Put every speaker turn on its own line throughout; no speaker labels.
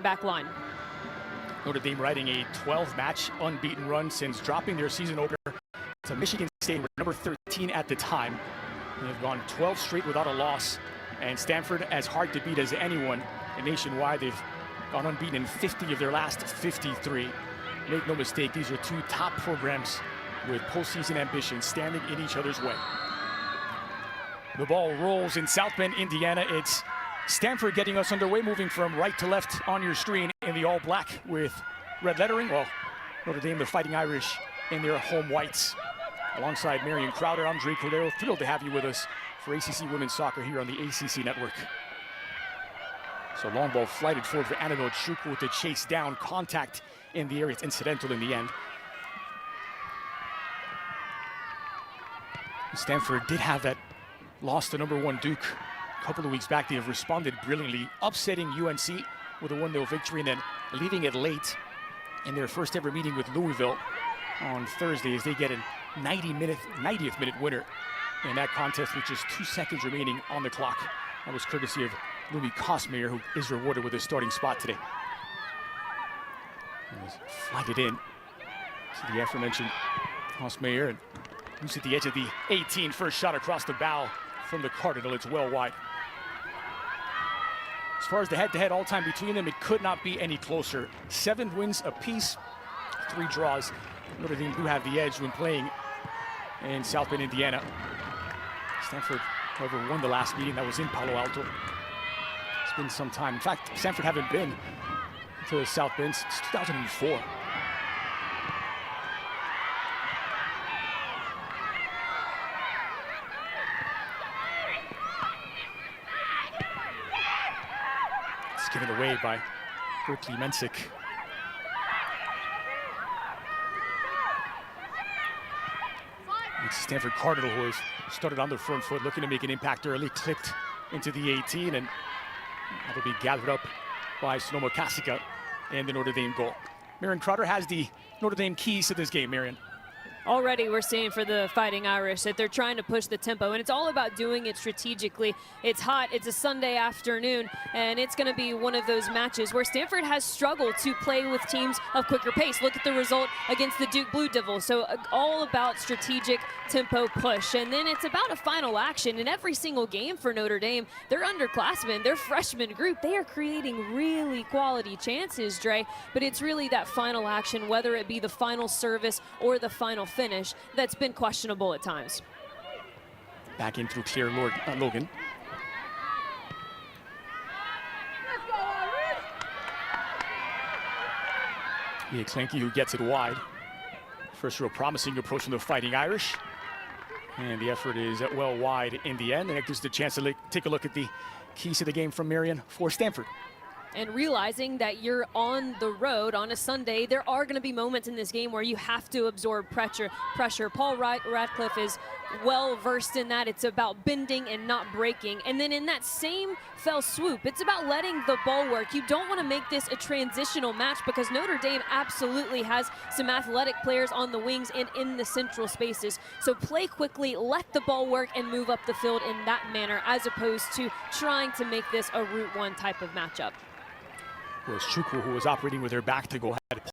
back line.
Notre Dame riding a 12-match unbeaten run since dropping their season opener to Michigan State, number 13 at the time. They've gone 12 straight without a loss, and Stanford as hard to beat as anyone nationwide. They've gone unbeaten in 50 of their last 53. Make no mistake, these are two top programs with postseason ambitions standing in each other's way. The ball rolls in South Bend, Indiana. It's Stanford getting us underway, moving from right to left on your screen in the all black with red lettering. Well, Notre Dame, the Fighting Irish, in their home whites. Alongside Marion Crowder, I'm Dre Cordero. Thrilled to have you with us for ACC Women's Soccer here on the ACC Network. So long ball flighted forward for Annabelle Chukwu with the chase down. Contact in the area. It's incidental in the end. Stanford did have that loss to #1 Duke a couple of weeks back. They have responded brilliantly, upsetting UNC with a 1-0 victory and then leaving it late in their first ever meeting with Louisville on Thursday as they get a 90th minute winner in that contest with just 2 seconds remaining on the clock. That was courtesy of Lumi Kosmayer, who is rewarded with a starting spot today. And flighted in to the aforementioned Kosmayer, and who's at the edge of the 18. First shot across the bow from the Cardinal. It's well wide. As far as the head-to-head all-time between them, it could not be any closer. 7 wins apiece, 3 draws. Notre Dame do have the edge when playing in South Bend, Indiana. Stanford, however, won the last meeting. That was in Palo Alto. It's been some time. In fact, Stanford haven't been to South Bend since 2004. It's given away by Berkeley Mensick. It's Stanford Cardinal, who has started on the front foot, looking to make an impact early, clipped into the 18, and that'll be gathered up by Sonoma Kasika and the Notre Dame goal. Marion Crowder has the Notre Dame keys to this game. Marion.
Already we're seeing for the Fighting Irish that they're trying to push the tempo, and it's all about doing it strategically. It's hot, it's a Sunday afternoon, and it's going to be one of those matches where Stanford has struggled to play with teams of quicker pace. Look at the result against the Duke Blue Devils. So all about strategic tempo push, and then it's about a final action. In every single game for Notre Dame, they're underclassmen, their freshman group, they are creating really quality chances, Dre, but it's really that final action, whether it be the final service or the final finish, that's been questionable at times.
Back in through Claire Logan. Leah Klenke, who gets it wide. First real promising approach from the Fighting Irish. And the effort is well wide in the end. And it gives the chance to take a look at the keys to the game from Marion for Stanford.
And realizing that you're on the road on a Sunday, there are going to be moments in this game where you have to absorb pressure. Paul Radcliffe is well versed in that. It's about bending and not breaking. And then in that same fell swoop, it's about letting the ball work. You don't want to make this a transitional match because Notre Dame absolutely has some athletic players on the wings and in the central spaces. So play quickly, let the ball work, and move up the field in that manner, as opposed to trying to make this a Route 1 type of matchup.
It was Chukwu who was operating with her back to go ahead,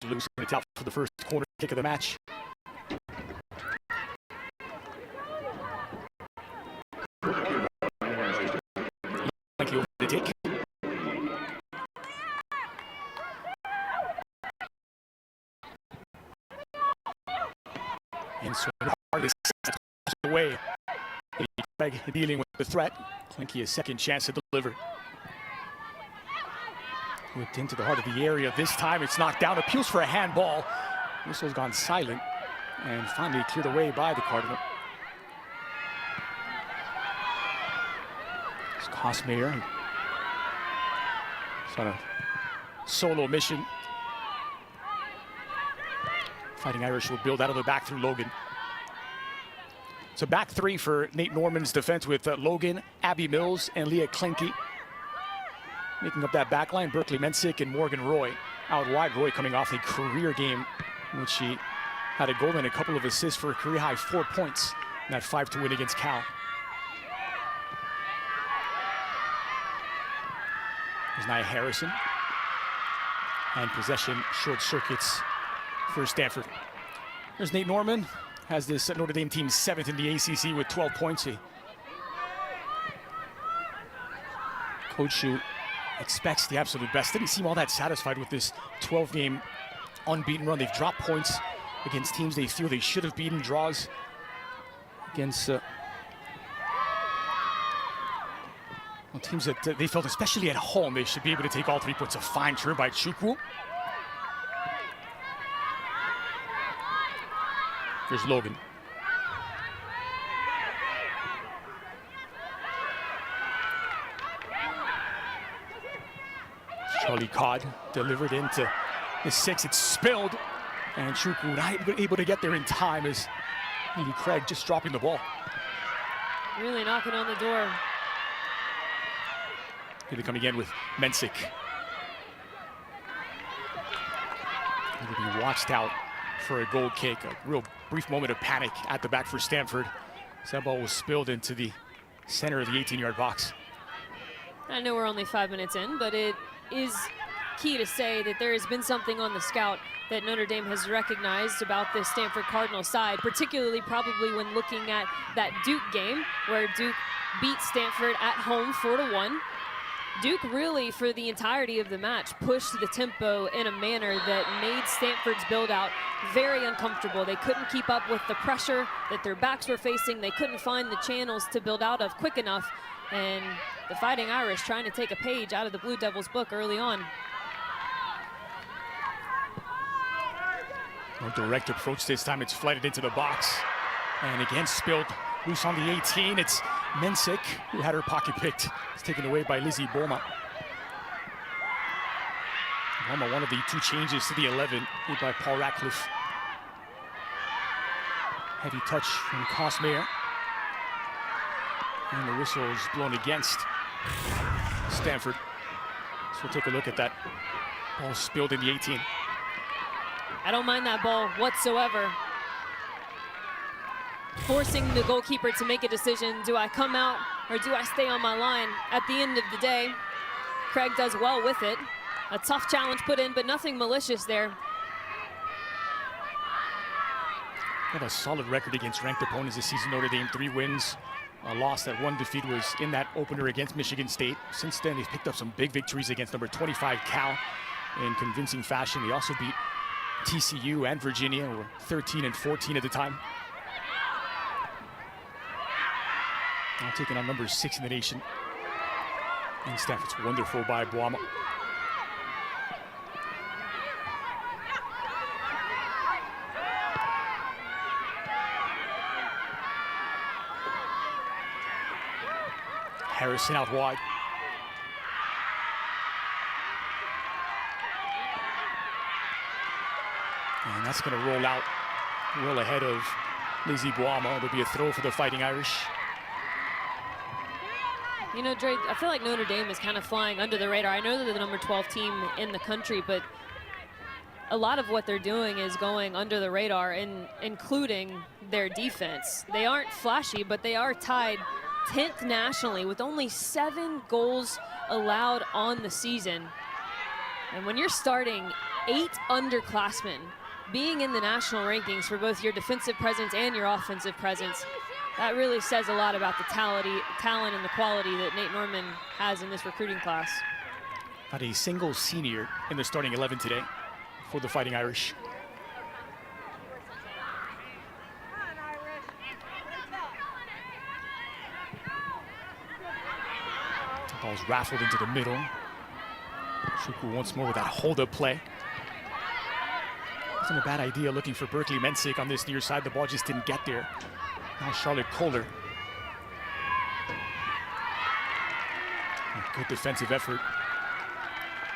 loose, and it's out for the first corner kick of the match. Thank you over the take. And so hard is away. Dealing with the threat. Klenke a second chance to deliver. Whipped into the heart of the area. This time it's knocked down. Appeals for a handball. Whistle's gone silent and finally cleared away by the Cardinal. It's Kosmayer. It's on a solo mission. Fighting Irish will build out of the back through Logan. It's a back three for Nate Norman's defense with Logan, Abby Mills, and Leah Klenke. Making up that back line, Berkeley Mensick and Morgan Roy. Out wide, Roy coming off a career game in which she had a goal and a couple of assists for a career-high 4 points in that 5-2 win against Cal. There's Nia Harrison. and possession short circuits for Stanford. There's Nate Norman, has this Notre Dame team 7th in the ACC with 12 points. Coach who expects the absolute best. Didn't seem all that satisfied with this 12-game unbeaten run. They've dropped points against teams they feel they should have beaten, draws against teams that they felt, especially at home, they should be able to take all 3 points. A fine turn by Chukwu. Here's Logan. Charlie Codd delivered into the 6. It's spilled, and Chukwu not able to get there in time as Lee Craig just dropping the ball.
Really knocking on the door.
Here they come again with Mensick. He'll be watched out for a goal kick. A real brief moment of panic at the back for Stanford. So that ball was spilled into the center of the 18-yard box.
I know we're only 5 minutes in, but it is key to say that there has been something on the scout that Notre Dame has recognized about this Stanford Cardinals side, particularly probably when looking at that Duke game where Duke beat Stanford at home 4-1. Duke really, for the entirety of the match, pushed the tempo in a manner that made Stanford's build-out very uncomfortable. They couldn't keep up with the pressure that their backs were facing. They couldn't find the channels to build out of quick enough. And the Fighting Irish trying to take a page out of the Blue Devils' book early on.
No direct approach this time. It's flighted into the box. And again, spilled loose on the 18. It's Mensick, who had her pocket picked. It's taken away by Lizzie Boma. Boma, one of the 2 changes to the 11, made by Paul Ratcliffe. Heavy touch from Cosmere. And the whistle is blown against Stanford. So we'll take a look at that. Ball spilled in the 18.
I don't mind that ball whatsoever. Forcing the goalkeeper to make a decision. Do I come out or do I stay on my line? At the end of the day, Craig does well with it. A tough challenge put in, but nothing malicious there.
Have a solid record against ranked opponents this season. Notre Dame, 3 wins, a loss. That 1 defeat was in that opener against Michigan State. Since then, they've picked up some big victories against number 25 Cal in convincing fashion. They also beat TCU and Virginia, who were 13 and 14 at the time. Now taking on number 6 in the nation. And Stanford's wonderful by Boama. Harrison out wide. And that's going to roll out, roll ahead of Lizzie Boama. It'll be a throw for the Fighting Irish.
You know, Dre, I feel like Notre Dame is kind of flying under the radar. I know they're the number 12 team in the country, but a lot of what they're doing is going under the radar, including their defense. They aren't flashy, but they are tied 10th nationally with only 7 goals allowed on the season. And when you're starting 8 underclassmen, being in the national rankings for both your defensive presence and your offensive presence, that really says a lot about the talent and the quality that Nate Norman has in this recruiting class.
Not a single senior in the starting 11 today for the Fighting Irish. The ball's raffled into the middle. Chukwu once more with that hold-up play. Wasn't a bad idea looking for Berkeley Mensick on this near side. The ball just didn't get there. Now Charlotte Kohler. A good defensive effort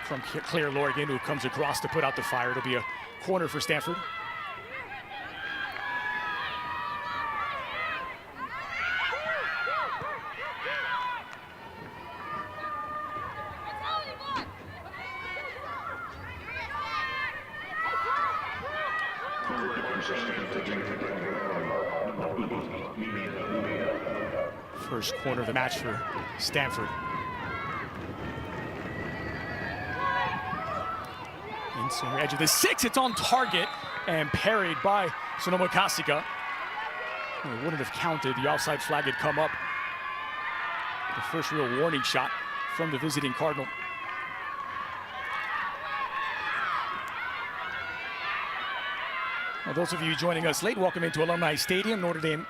from Claire Lorgan, who comes across to put out the fire. It'll be a corner for Stanford. First corner of the match for Stanford. Swinger edge of the 6, it's on target and parried by Sonoma Kasika. It wouldn't have counted. The offside flag had come up. The first real warning shot from the visiting Cardinal. Well, those of you joining us late, welcome into Alumni Stadium. Notre Dame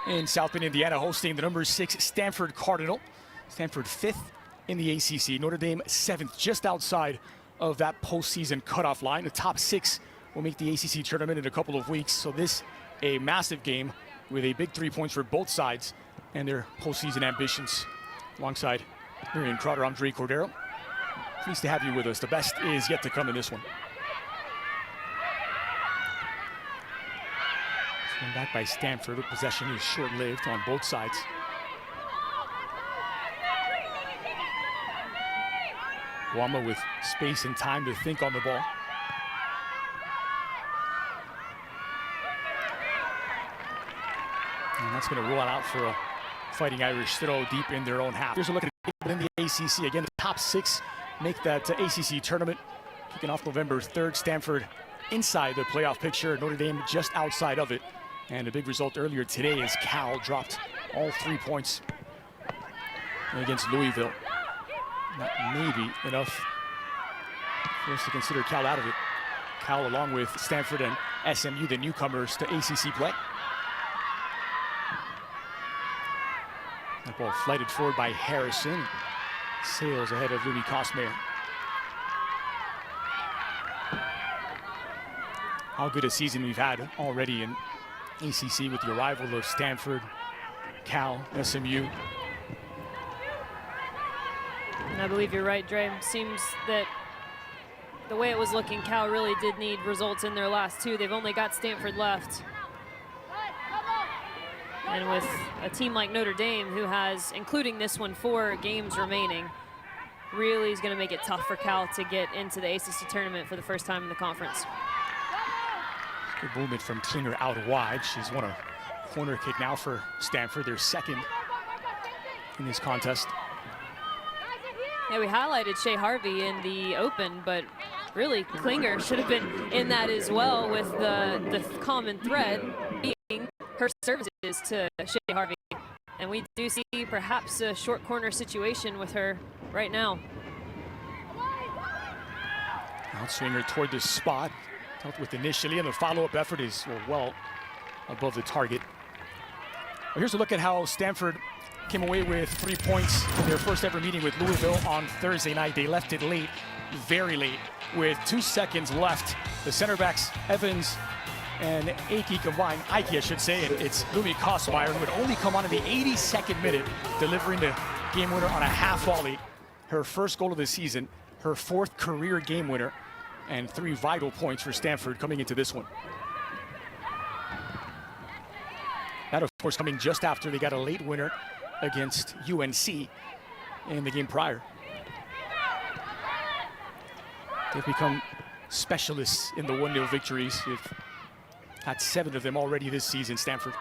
in South Bend, Indiana, hosting the number 6 Stanford Cardinal. Stanford 5th in the ACC. Notre Dame 7th, just outside of that postseason cutoff line. The top 6 will make the ACC tournament in a couple of weeks. So this, a massive game with a big 3 points for both sides and their postseason ambitions. Alongside Marion Crowder, I'm Dre Cordero. Pleased to have you with us. The best is yet to come in this one. One back by Stanford. The possession is short-lived on both sides. Guama with space and time to think on the ball. And that's going to roll out for a Fighting Irish throw deep in their own half. Here's a look at it in the ACC. Again, the top 6 make that ACC tournament. Kicking off November 3rd. Stanford inside the playoff picture. Notre Dame just outside of it. And a big result earlier today as Cal dropped all 3 points against Louisville. Not maybe enough for us to consider Cal out of it. Cal along with Stanford and SMU, the newcomers to ACC play. That ball flighted forward by Harrison. Sails ahead of Louis Cosmer. How good a season we've had already in ACC with the arrival of Stanford, Cal, SMU.
And I believe you're right, Dre. Seems that the way it was looking, Cal really did need results in their last 2. They've only got Stanford left. And with a team like Notre Dame, who has, including this one, 4 games remaining, really is going to make it tough for Cal to get into the ACC tournament for the first time in the conference.
Good movement from Klinger out wide. She's won a corner kick now for Stanford, their 2nd in this contest.
Yeah, we highlighted Shea Harvey in the open, but really Klinger should have been in that as well, with the common thread being her services to Shea Harvey. And we do see perhaps a short corner situation with her right now.
Outswinger toward the spot. Dealt with initially, and the follow-up effort is well above the target. Well, here's a look at how Stanford came away with 3 points in their first ever meeting with Louisville on Thursday night. They left it late, very late, with 2 seconds left. The center backs, Evans and Ike combined, Ike I should say, and it's Lumi Kosmeyer, who would only come on in the 82nd minute, delivering the game winner on a half volley. Her first goal of the season, her 4th career game winner, and 3 vital points for Stanford coming into this one. That, of course, coming just after they got a late winner against UNC in the game prior. They've become specialists in the 1-0 victories. They've had 7 of them already this season, Stanford.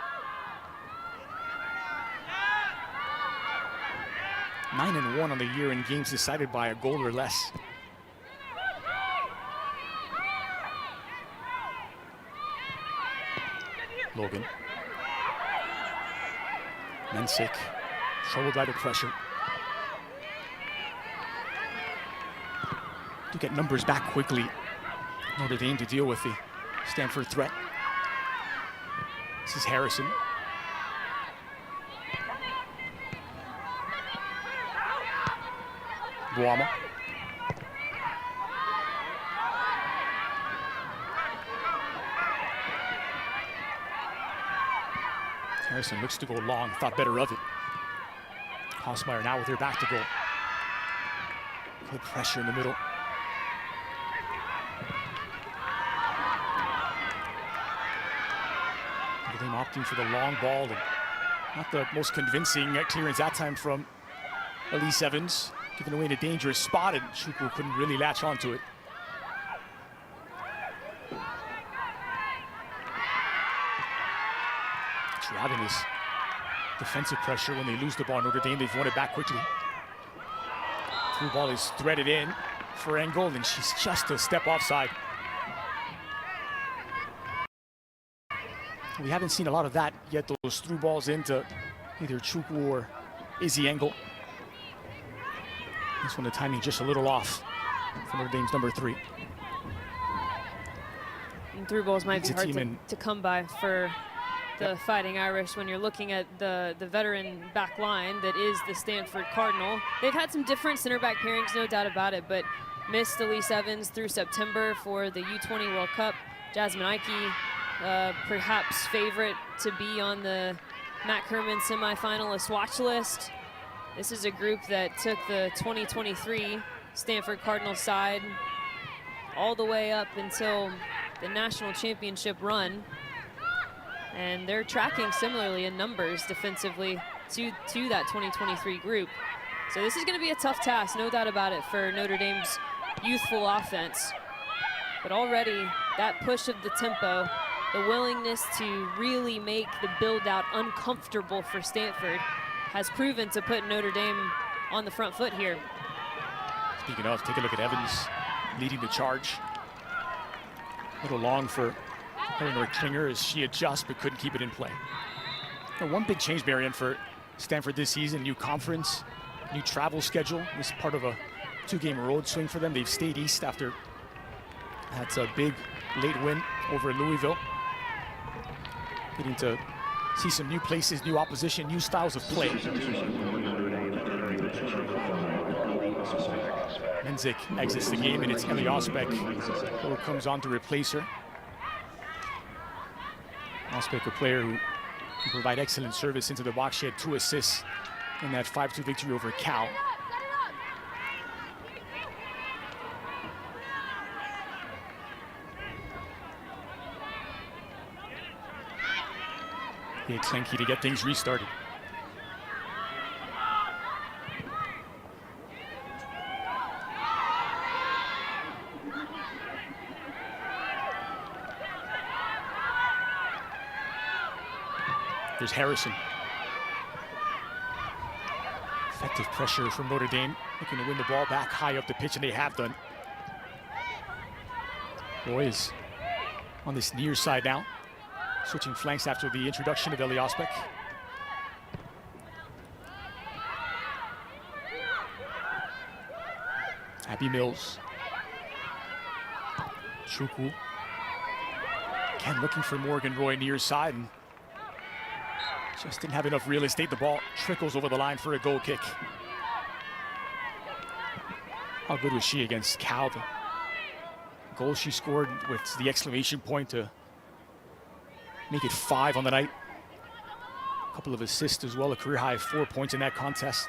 9-1 on the year in games decided by a goal or less. Logan. Mensick, troubled by the pressure. To get numbers back quickly. Notre Dame to deal with the Stanford threat. This is Harrison. Guama. Harrison looks to go long, thought better of it. Kosmeyer now with her back to goal. Good pressure in the middle. Notre Dame opting for the long ball, and not the most convincing clearance that time from Elise Evans. Giving away in a dangerous spot, and Chukwu couldn't really latch onto it. Driving this defensive pressure when they lose the ball. Notre Dame, they've won it back quickly. Through ball is threaded in. for Engel, and she's just a step offside. We haven't seen a lot of that yet, those through balls into either Chukwu or Izzy Engel. This one, the timing just a little off for Notre Dame's number 3.
And through balls might be hard to come by for the Fighting Irish when you're looking at the veteran back line that is the Stanford Cardinal. They've had some different center back pairings, no doubt about it, but missed Elise Evans through September for the U20 World Cup. Jasmine Ike, perhaps favorite to be on the Matt Kerman semifinalist watch list. This is a group that took the 2023 Stanford Cardinal side all the way up until the national championship run. And they're tracking similarly in numbers defensively to that 2023 group. So this is going to be a tough task, no doubt about it, for Notre Dame's youthful offense. But already that push of the tempo, the willingness to really make the build-out uncomfortable for Stanford has proven to put Notre Dame on the front foot here.
Speaking of, take a look at Evans leading the charge. A little long for Eleanor Klinger as she adjusts but couldn't keep it in play. Now, one big change, Marian, for Stanford this season, new conference, new travel schedule. This is part of a 2-game road swing for them. They've stayed east after that's a big late win over Louisville. Getting to see some new places, new opposition, new styles of play. Menzik exits the game, and it's Ellie Osbeck who comes on to replace her. Osbeck, a player who can provide excellent service into the box. She had 2 assists in that 5-2 victory over Cal. Yeah, Klenke to get things restarted. There's Harrison. Effective pressure from Notre Dame, looking to win the ball back high up the pitch, and they have done. Roy is on this near side now, switching flanks after the introduction of Ellie Osbeck. Abby Mills. Chukwu. Again, looking for Morgan Roy near side, and just didn't have enough real estate. The ball trickles over the line for a goal kick. How good was she against Cal? The goal she scored with the exclamation point to make it 5 on the night. A couple of assists as well, a career high 4 points in that contest.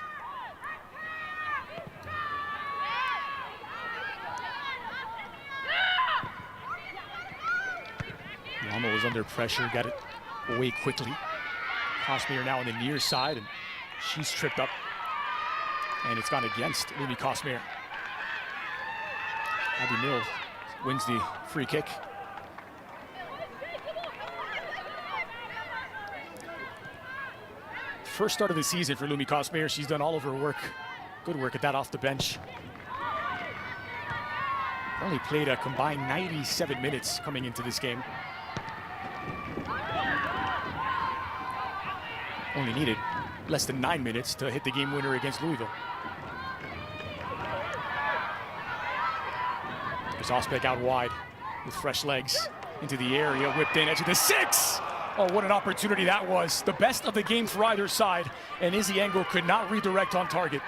Lama was under pressure, got it away quickly. Cosmere now on the near side, and she's tripped up, and it's gone against Lumi Cosmere. Abby Mills wins the free kick. First start of the season for Lumi Cosmere. She's done all of her work. Good work at that off the bench. Only played a combined 97 minutes coming into this game. Only needed less than 9 minutes to hit the game winner against Louisville. There's Osbeck out wide with fresh legs into the area, whipped in, edge of the 6! Oh, what an opportunity that was. The best of the game for either side, and Izzy Engel could not redirect on target.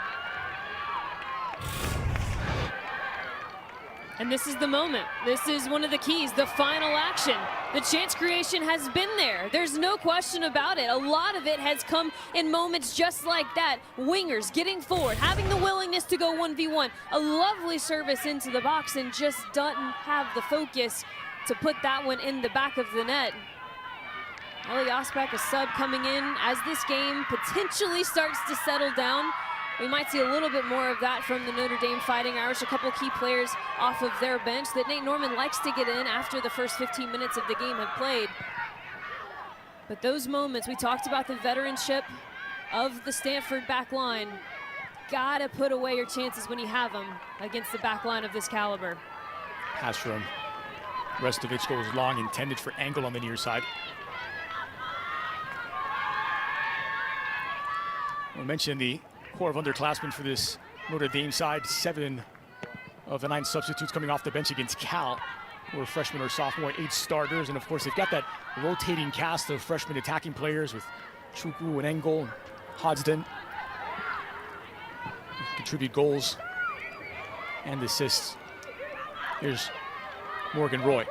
And this is the moment. This is one of the keys, the final action. The chance creation has been there. There's no question about it. A lot of it has come in moments just like that. Wingers getting forward, having the willingness to go 1v1. A lovely service into the box, and just doesn't have the focus to put that one in the back of the net. Ellie Osbeck, a sub coming in as this game potentially starts to settle down. We might see a little bit more of that from the Notre Dame Fighting Irish. A couple key players off of their bench that Nate Norman likes to get in after the first 15 minutes of the game have played. But those moments, we talked about the veteranship of the Stanford back line. gotta put away your chances when you have them against the back line of this caliber.
Pass from Restovic goes long, intended for Engel on the near side. We mentioned the core of underclassmen for this Notre Dame side. 7 of the 9 substitutes coming off the bench against Cal, who are freshmen or sophomore, 8 starters. And of course, they've got that rotating cast of freshman attacking players with Chukwu and Engel and Hodgson. Contribute goals and assists. Here's Morgan Roy.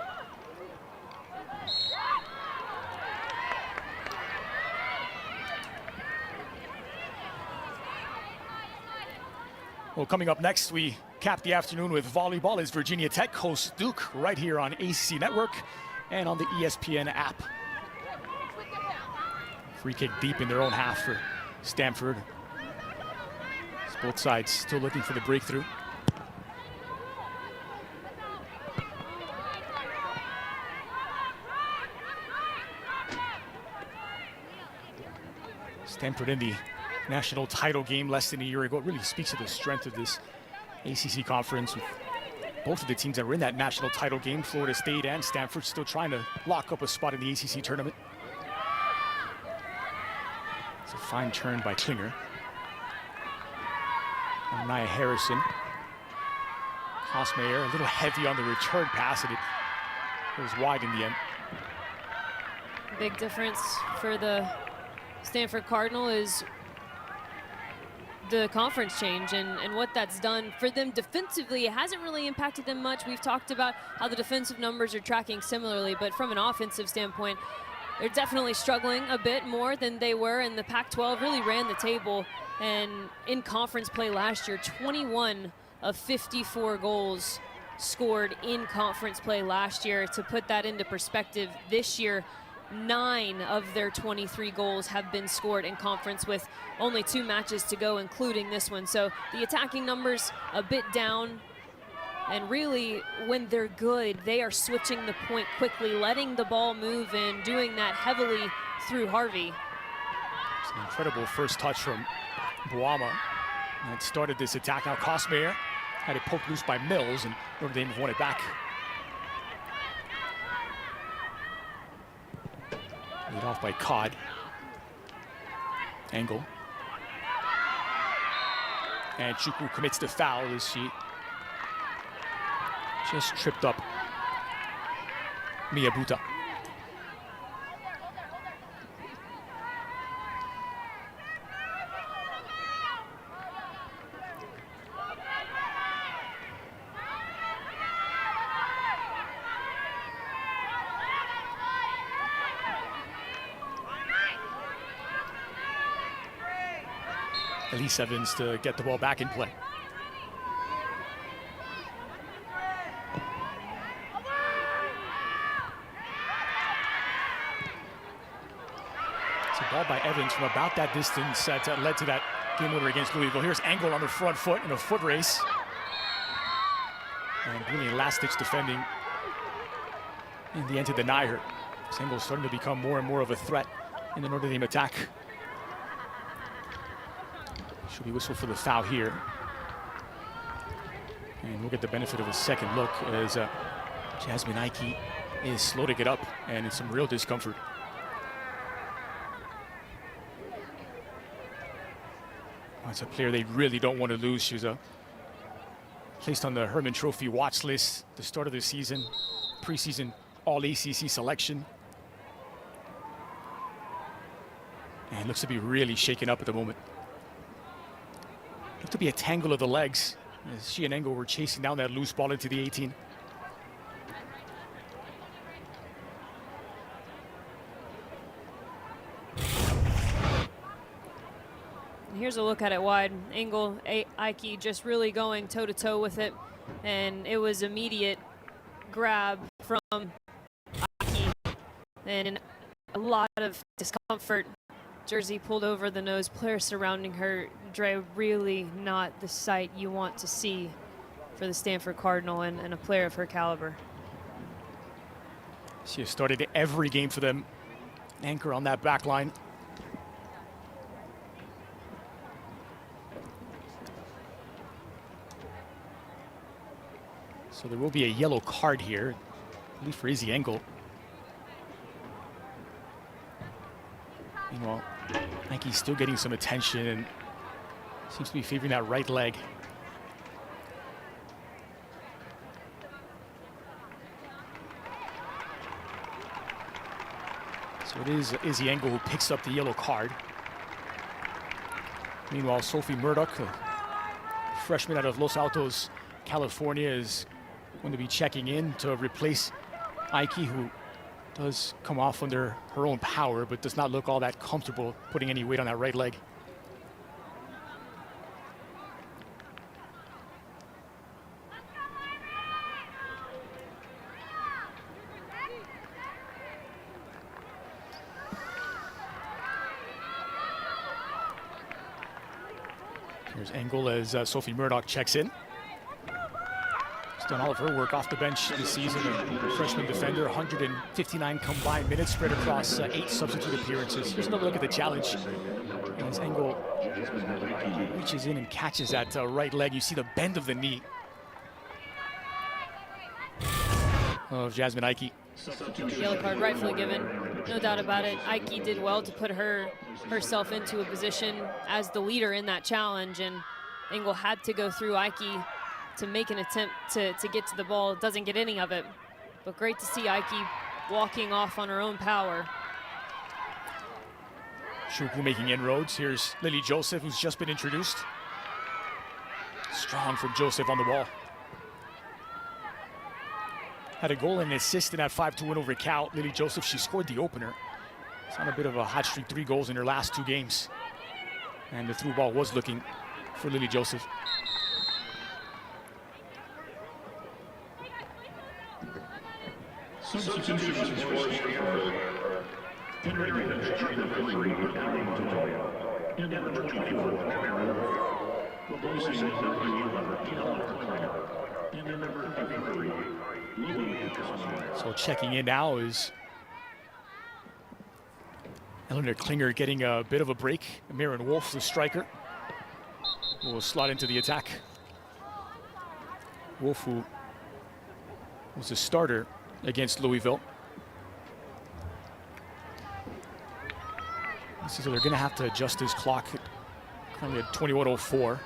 Well, coming up next, we cap the afternoon with volleyball as Virginia Tech hosts Duke right here on ACC Network and on the ESPN app. Free kick deep in their own half for Stanford. Both sides still looking for the breakthrough. Stanford in the national title game less than a year ago. It really speaks to the strength of this ACC conference. With both of the teams that were in that national title game, Florida State and Stanford, still trying to lock up a spot in the ACC tournament. It's a fine turn by Klinger. Nia Harrison. Kosmayer a little heavy on the return pass, and it goes wide in the end.
Big difference for the Stanford Cardinal is the conference change and what that's done for them defensively. It hasn't really impacted them much. We've talked about how the defensive numbers are tracking similarly, but from an offensive standpoint, they're definitely struggling a bit more than they were, and the Pac-12 really ran the table. And in conference play last year, 21 of 54 goals scored in conference play last year. To put that into perspective, this year, 9 of their 23 goals have been scored in conference with only 2 matches to go, including this one. So the attacking numbers a bit down. And really, when they're good, they are switching the point quickly, letting the ball move and doing that heavily through Harvey.
It's an incredible first touch from Boama. And it started this attack. Now Kosmayer had it poked loose by Mills, and Notre Dame won it back. Lead off by Codd. Engel. And Chukwu commits the foul as she just tripped up Miyabuta. Elise Evans to get the ball back in play. It's a ball by Evans from about that distance that led to that game winner against Louisville. Here's Engel on the front foot in a foot race. And really last-ditch defending in the end to deny her. Engel's starting to become more and more of a threat in the Notre Dame attack. Should be whistled for the foul here. And we'll get the benefit of a second look as Jasmine Ike is slow to get up and in some real discomfort. That's a player they really don't want to lose. She was placed on the Herman Trophy watch list at the start of the season, preseason All-ACC selection. And looks to be really shaken up at the moment. Looked to be a tangle of the legs as she and Engel were chasing down that loose ball into the 18.
Here's a look at it wide. Engel, Ike just really going toe-to-toe with it. And it was immediate grab from Ike. And a lot of discomfort. Jersey pulled over the nose. Players surrounding her. Dre, really not the sight you want to see for the Stanford Cardinal and a player of her caliber.
She has started every game for them. Anchor on that back line. So there will be a yellow card here, at least for Izzy Engel. Meanwhile, Nike's still getting some attention and seems to be favoring that right leg. So it is Izzy Engel who picks up the yellow card. Meanwhile, Sophie Murdoch, a freshman out of Los Altos, California, is going to be checking in to replace Ike, who does come off under her own power, but does not look all that comfortable putting any weight on that right leg. Here's Engel as Sophie Murdoch checks in. She's done all of her work off the bench this season. A freshman defender, 159 combined minutes spread across 8 substitute appearances. Here's another look at the challenge. As Engel reaches in and catches that right leg, you see the bend of the knee of Jasmine Ike.
Yellow card rightfully given, no doubt about it. Ike did well to put herself into a position as the leader in that challenge, and Engel had to go through Ike to make an attempt to get to the ball. Doesn't get any of it, but great to see Ike walking off on her own power.
Chukwu making inroads. Here's Lily Joseph, who's just been introduced. Strong from Joseph on the ball. Had a goal and an assist in that 5-2 win over Cal. Lily Joseph, she scored the opener. It's on a bit of a hot streak, 3 goals in her last 2 games. And the through ball was looking for Lily Joseph.
Substitutions for Stanford. Number 24.
So checking in now is Eleanor Klinger getting a bit of a break. Maren Wolf, the striker, will slot into the attack. Wolf, who was a starter against Louisville. So they're going to have to adjust his clock, currently at 21:04.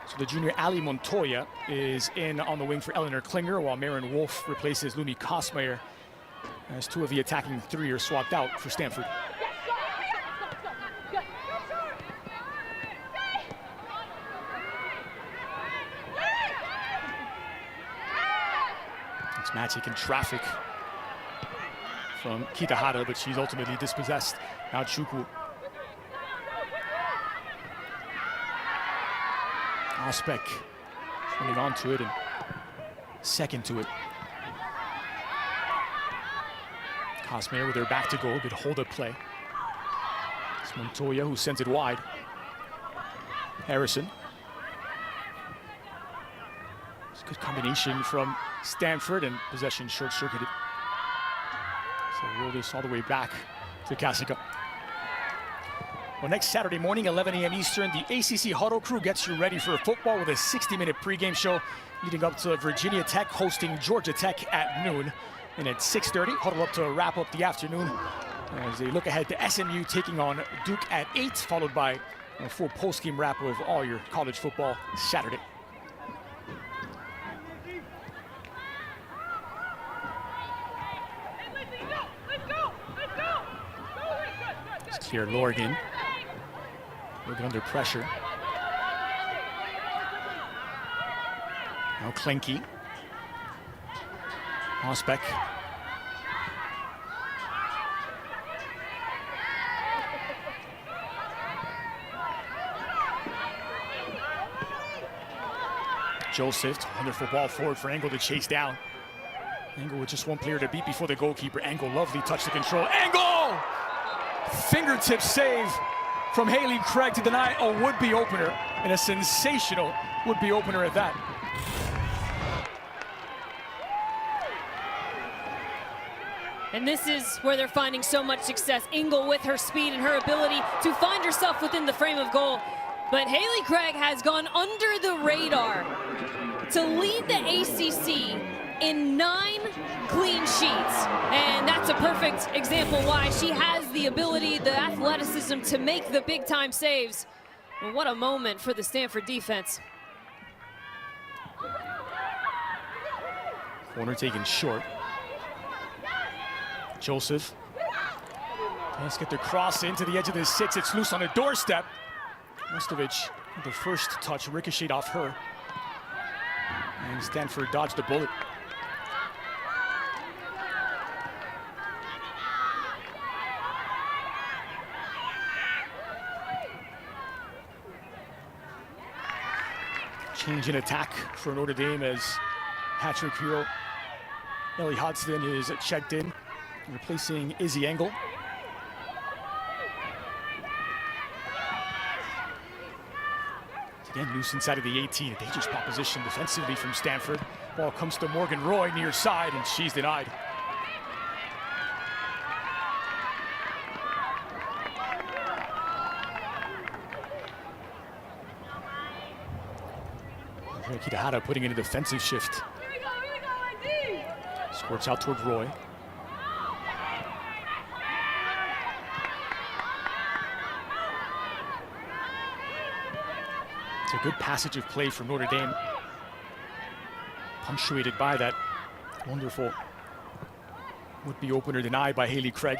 So the junior Ali Montoya is in on the wing for Eleanor Klinger, while Maren Wolf replaces Luni Kosmeyer as 2 of the attacking 3 are swapped out for Stanford. It's magic and traffic from Kitahara, but she's ultimately dispossessed. Now Chukwu. Ospek running onto it and second to it. Kosmeyer with her back to goal, good hold-up play. It's Montoya who sends it wide. Harrison. It's a good combination from Stanford, and possession short-circuited. So roll this all the way back to Kasica. Well, next Saturday morning, 11 a.m. Eastern, the ACC Huddle crew gets you ready for football with a 60-minute pregame show leading up to Virginia Tech hosting Georgia Tech at noon. And at 6:30, Huddle up to wrap up the afternoon as they look ahead to SMU taking on Duke at 8, followed by a full post-game wrap of all your college football Saturday. It's clear Lorgan. Looking under pressure. Now Klinke. Ospek. Joseph, wonderful ball forward for Engel to chase down. Engel with just 1 player to beat before the goalkeeper. Engel, lovely touch to control. Engel! Fingertip save from Haley Craig to deny a would-be opener, and a sensational would-be opener at that.
And this is where they're finding so much success. Engel with her speed and her ability to find herself within the frame of goal. But Haley Craig has gone under the radar to lead the ACC in 9 clean sheets. And that's a perfect example why she has the ability, the athleticism to make the big time saves. And what a moment for the Stanford defense.
Corner taken short. Joseph. Let's get the cross into the edge of the 6. It's loose on the doorstep. Mostovic, the first touch, ricocheted off her. And Stanford dodged the bullet. Change in attack for Notre Dame as Patrick Hero, Ellie Hodgson is checked in, replacing Izzy Engel. Again, loose inside of the 18. A dangerous proposition defensively from Stanford. Ball comes to Morgan Roy near side, and she's denied. Kitahara putting in a defensive shift. Squirts out toward Roy. It's a good passage of play from Notre Dame, punctuated by that wonderful would-be opener denied by Haley Craig.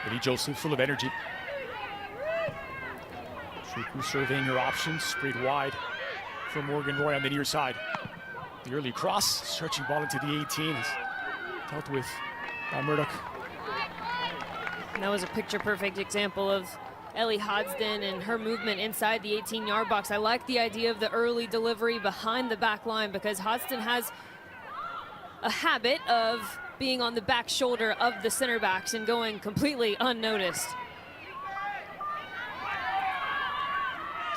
Eddie Joseph full of energy. Shuku surveying her options, sprayed wide for Morgan Roy on the near side. The early cross, stretching ball into the 18 is dealt with by Murdoch.
And that was a picture-perfect example of Ellie Hodgson and her movement inside the 18-yard box. I like the idea of the early delivery behind the back line because Hodgson has a habit of being on the back shoulder of the center backs and going completely unnoticed.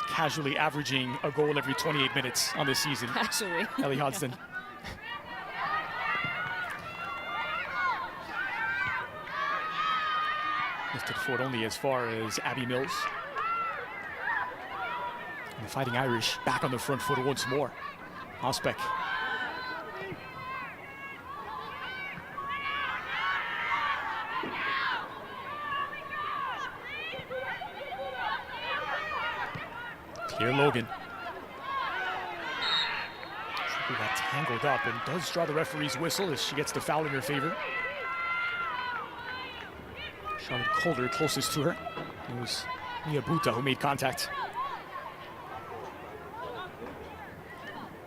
Casually averaging a goal every 28 minutes on this season.
Actually.
Ellie Hodgson. Lifted forward only as far as Abby Mills. And the Fighting Irish back on the front foot once more. Ausbeck. Here Logan. She got tangled up and does draw the referee's whistle as she gets the foul in her favor. Charlotte Calder closest to her. It was Miyabuta who made contact.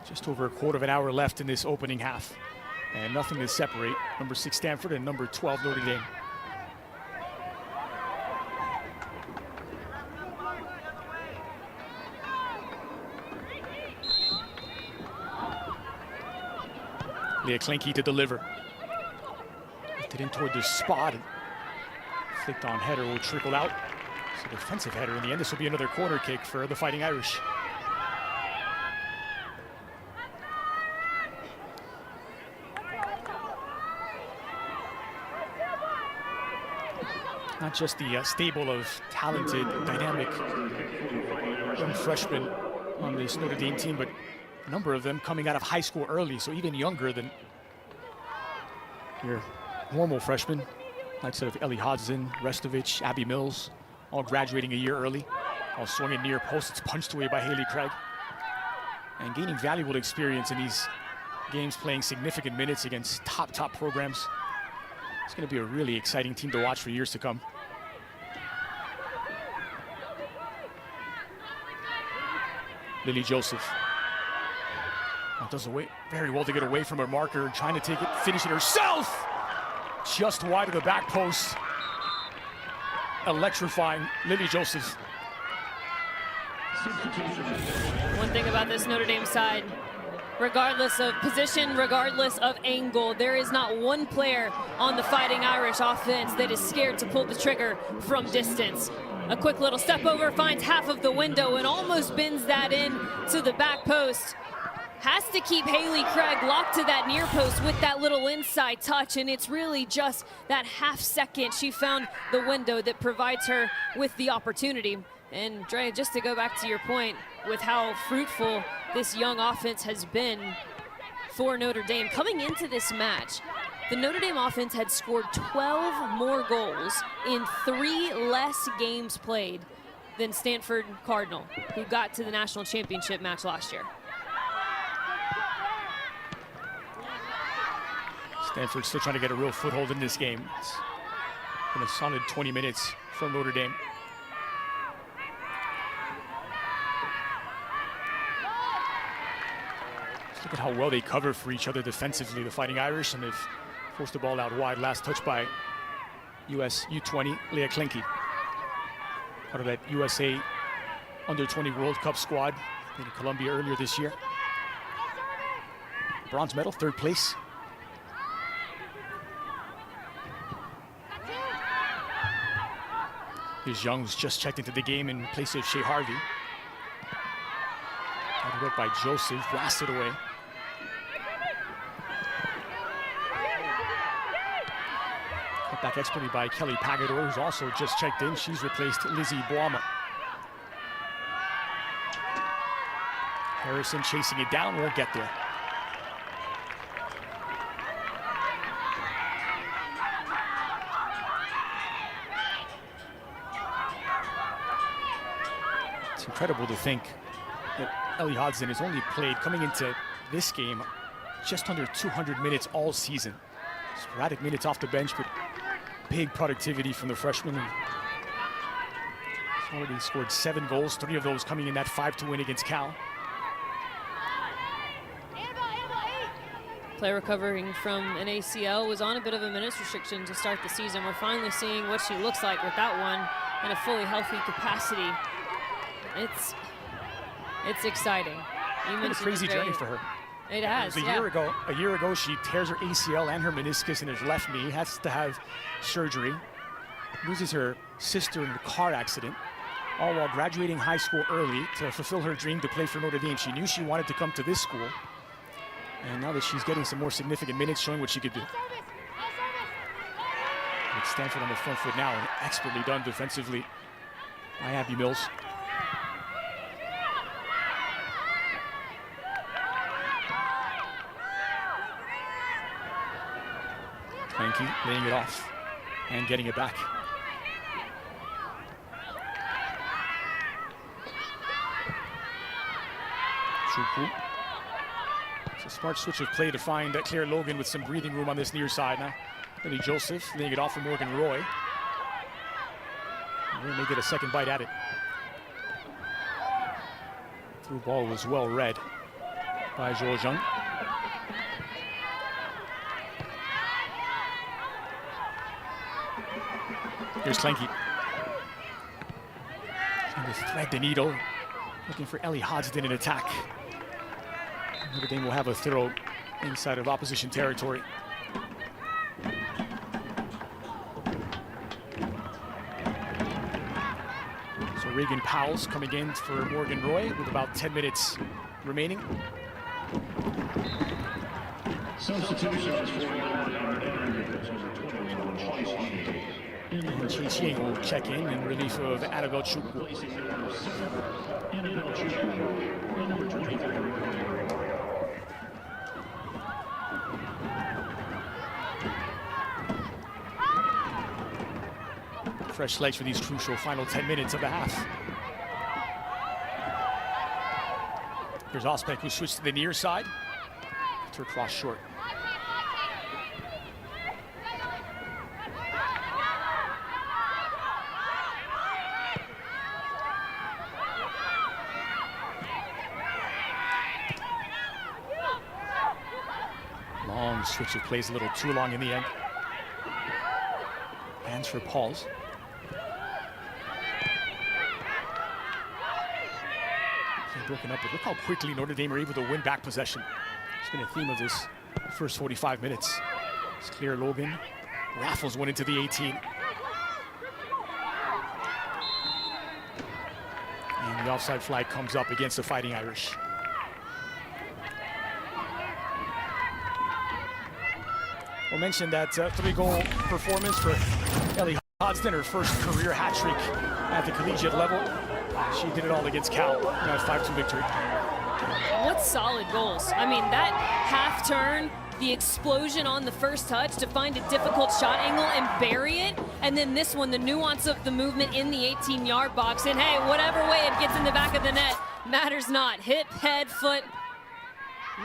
Just over a quarter of an hour left in this opening half. And nothing to separate number 6 Stanford and number 12 Notre Dame. Leah Klinke to deliver. Lifted in toward the spot. Flicked on header will trickle out. It's a defensive header. In the end, this will be another corner kick for the Fighting Irish. Not just the stable of talented, dynamic young freshmen on this Notre Dame team, but a number of them coming out of high school early, so even younger than your normal freshmen. Likes of Ellie Hodgson, Restovich, Abby Mills, all graduating a year early. All swung in near post. It's punched away by Haley Craig. And gaining valuable experience in these games, playing significant minutes against top programs. It's going to be a really exciting team to watch for years to come. Lily Joseph. Does very well to get away from her marker, trying to take it, finish it herself. Just wide of the back post. Electrifying Lily Joseph.
One thing about this Notre Dame side, regardless of position, regardless of angle, there is not one player on the Fighting Irish offense that is scared to pull the trigger from distance. A quick little step over, finds half of the window and almost bends that in to the back post. has to keep Haley Craig locked to that near post with that little inside touch, and it's really just that half second she found the window that provides her with the opportunity. And Dre, just to go back to your point with how fruitful this young offense has been for Notre Dame, coming into this match, the Notre Dame offense had scored 12 more goals in 3 less games played than Stanford Cardinal, who got to the national championship match last year.
Stanford still trying to get a real foothold in this game. It's been a solid 20 minutes from Notre Dame. Just look at how well they cover for each other defensively, the Fighting Irish, and they've forced the ball out wide. Last touch by US U20, Leah Klinke. Part of that USA Under-20 World Cup squad in Colombia earlier this year. Bronze medal, 3rd place. Here's Young, who's just checked into the game in place of Shea Harvey. Good work by Joseph, blasted away. Cut back expertly by Kelly Pagador, who's also just checked in. She's replaced Lizzie Boama. Harrison chasing it down, won't get there. It's incredible to think that Ellie Hodgson has only played, coming into this game, just under 200 minutes all season. Sporadic minutes off the bench, but big productivity from the freshman. She's already scored 7 goals, 3 of those coming in that 5-2 win against Cal.
Player recovering from an ACL, was on a bit of a minutes restriction to start the season. We're finally seeing what she looks like with that one in a fully healthy capacity. It's exciting.
It's a crazy journey for her.
It has.
A year ago, she tears her ACL and her meniscus in her left knee, has to have surgery, loses her sister in a car accident, all while graduating high school early to fulfill her dream to play for Notre Dame. She knew she wanted to come to this school, and now that she's getting some more significant minutes, showing what she could do. With Stanford on the front foot now, and expertly done defensively by Abby Mills. Klinke laying it off and getting it back. Chukwu. It's a smart switch of play to find Claire Logan with some breathing room on this near side now. Billy Joseph laying it off for Morgan Roy. Roy may get a second bite at it. Through ball was well read by Zhou Zheng. Here's Klinke. Trying to thread the needle, looking for Ellie Hodgson in attack. Notre Dame will have a throw inside of opposition territory. So Reagan Powell's coming in for Morgan Roy with about 10 minutes remaining.
Substitutions for
And Chi will check in relief of Annabelle Chukwu. Fresh legs for these crucial final 10 minutes of the half. Here's Ospek, who switched to the near side. To cross short. Long switch of plays, a little too long in the end. Hands for Pauls. Broken up, but look how quickly Notre Dame are able to win back possession. It's been a theme of this first 45 minutes. It's Claire Logan raffles one into the 18. And the offside flag comes up against the Fighting Irish. We'll mention that 3-goal performance for Ellie Hodgson, her first career hat trick at the collegiate level. She did it all against Cal in that 5-2 victory.
What solid goals. I mean, that half turn, the explosion on the first touch to find a difficult shot angle and bury it. And then this one, the nuance of the movement in the 18-yard box. And hey, whatever way it gets in the back of the net, matters not. Hip, head, foot,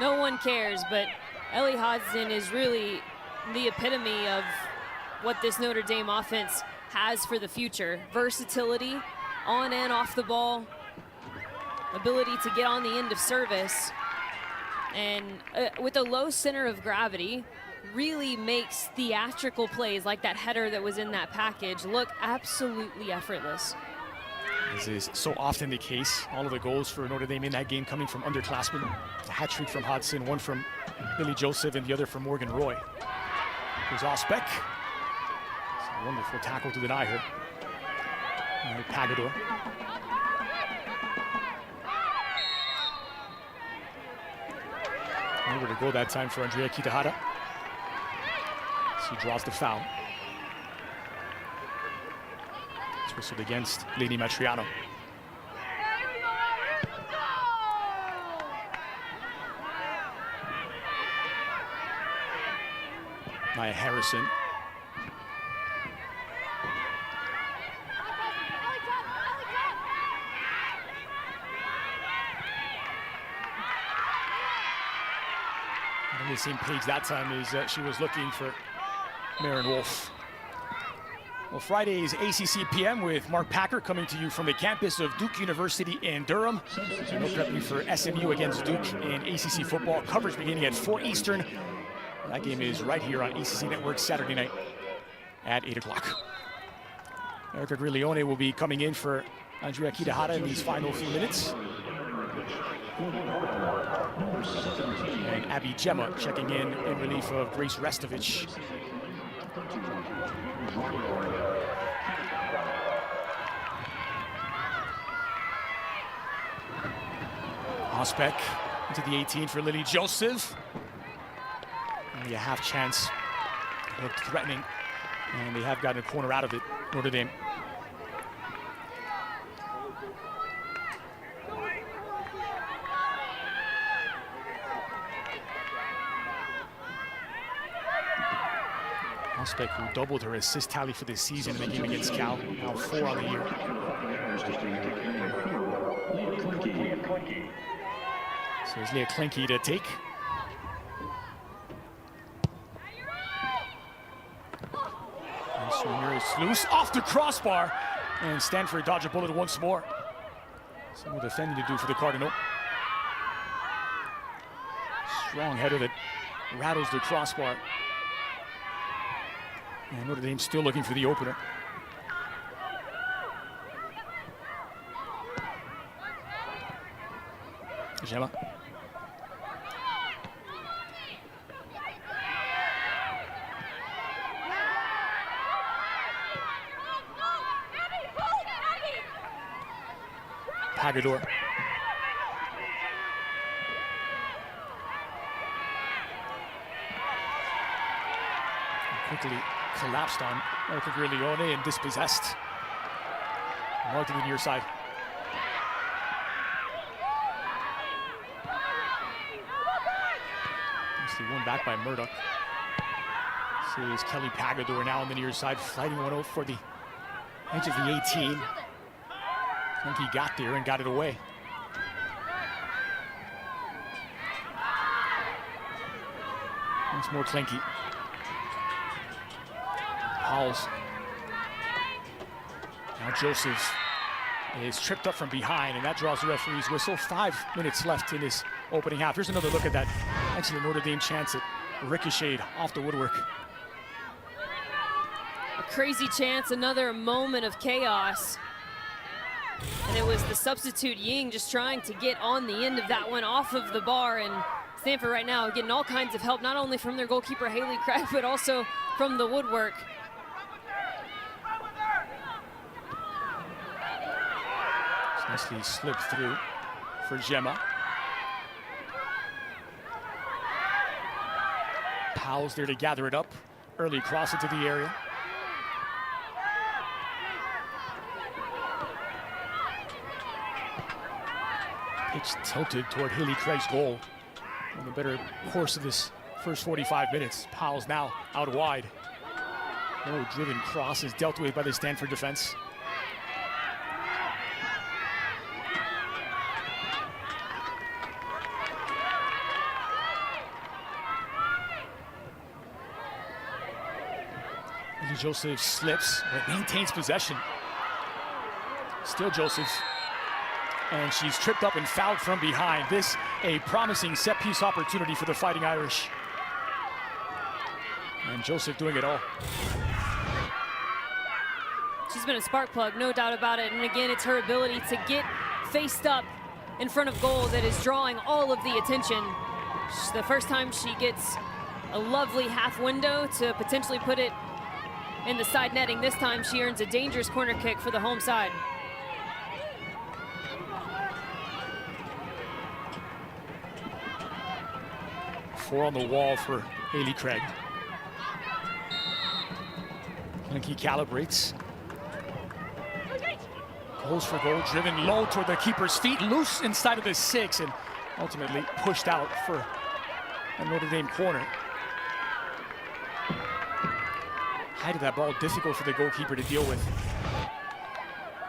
no one cares. But Ellie Hodgson is really the epitome of what this Notre Dame offense has for the future. Versatility, on and off the ball, ability to get on the end of service, and with a low center of gravity, really makes theatrical plays like that header that was in that package look absolutely effortless.
This is so often the case. All of the goals for Notre Dame in that game coming from underclassmen. A hat trick from Hodgson, one from Lily Joseph, and the other from Morgan Roy. Here's Osbeck. It's a wonderful tackle to deny her. Pagador. Nowhere to go that time for Andrea Kitahara. She draws the foul. It's whistled against Lady Matriano. Maya Harrison. On the same page that time as she was looking for Maren Wolf. Well, Friday's ACC PM with Mark Packer coming to you from the campus of Duke University in Durham. So no prepping for SMU against Duke in ACC football. Coverage beginning at 4 Eastern. That game is right here on ACC Network Saturday night at 8 o'clock. Erica Griglione will be coming in for Andrea Kitahara in these final few minutes. And Abby Gemma checking in relief of Grace Restovich. Osbeck into the 18 for Lily Joseph. Only a half chance. Looked threatening, and they have gotten a corner out of it, Notre Dame. Osbeck, who doubled her assist tally for this season in the game against Cal, now 4 on the year. So it's Leah Klinke to take. And Swinger is loose off the crossbar, and Stanford dodge a bullet once more. Some more defending to do for the Cardinal. Strong header that rattles the crossbar. And Notre Dame still looking for the opener. Gemma. Pagador. Quickly collapsed on Erica Griglione and dispossessed. Marked to the near side. Nicely won back by Murdoch. This is Kelly Pagador now on the near side, fighting one out for the edge of the 18. I think he got there and got it away. Once more Klinke. Howells. Now Joseph is tripped up from behind, and that draws the referee's whistle. 5 minutes left in this opening half. Here's another look at that. Actually, a Notre Dame chance that ricocheted off the woodwork.
A crazy chance, another moment of chaos. And it was the substitute Ying just trying to get on the end of that one off of the bar, and Stanford right now getting all kinds of help, not only from their goalkeeper Haley Craig, but also from the woodwork.
Nicely slipped through for Gemma. Powell's there to gather it up. Early cross into the area. Pitch tilted toward Haley Craig's goal. On the better course of this first 45 minutes. Powell's now out wide. No driven cross is dealt with by the Stanford defense. Joseph slips, but maintains possession. Still Joseph. And she's tripped up and fouled from behind. This a promising set-piece opportunity for the Fighting Irish. And Joseph doing it all.
She's been a spark plug, no doubt about it. And again, it's her ability to get faced up in front of goal that is drawing all of the attention. The first time she gets a lovely half window to potentially put it in the side netting. This time she earns a dangerous corner kick for the home side.
Four on the wall for Haley Craig. Linky calibrates. Goes for goal, driven low toward the keeper's feet, loose inside of the 6, and ultimately pushed out for a Notre Dame corner. Height of that ball, difficult for the goalkeeper to deal with.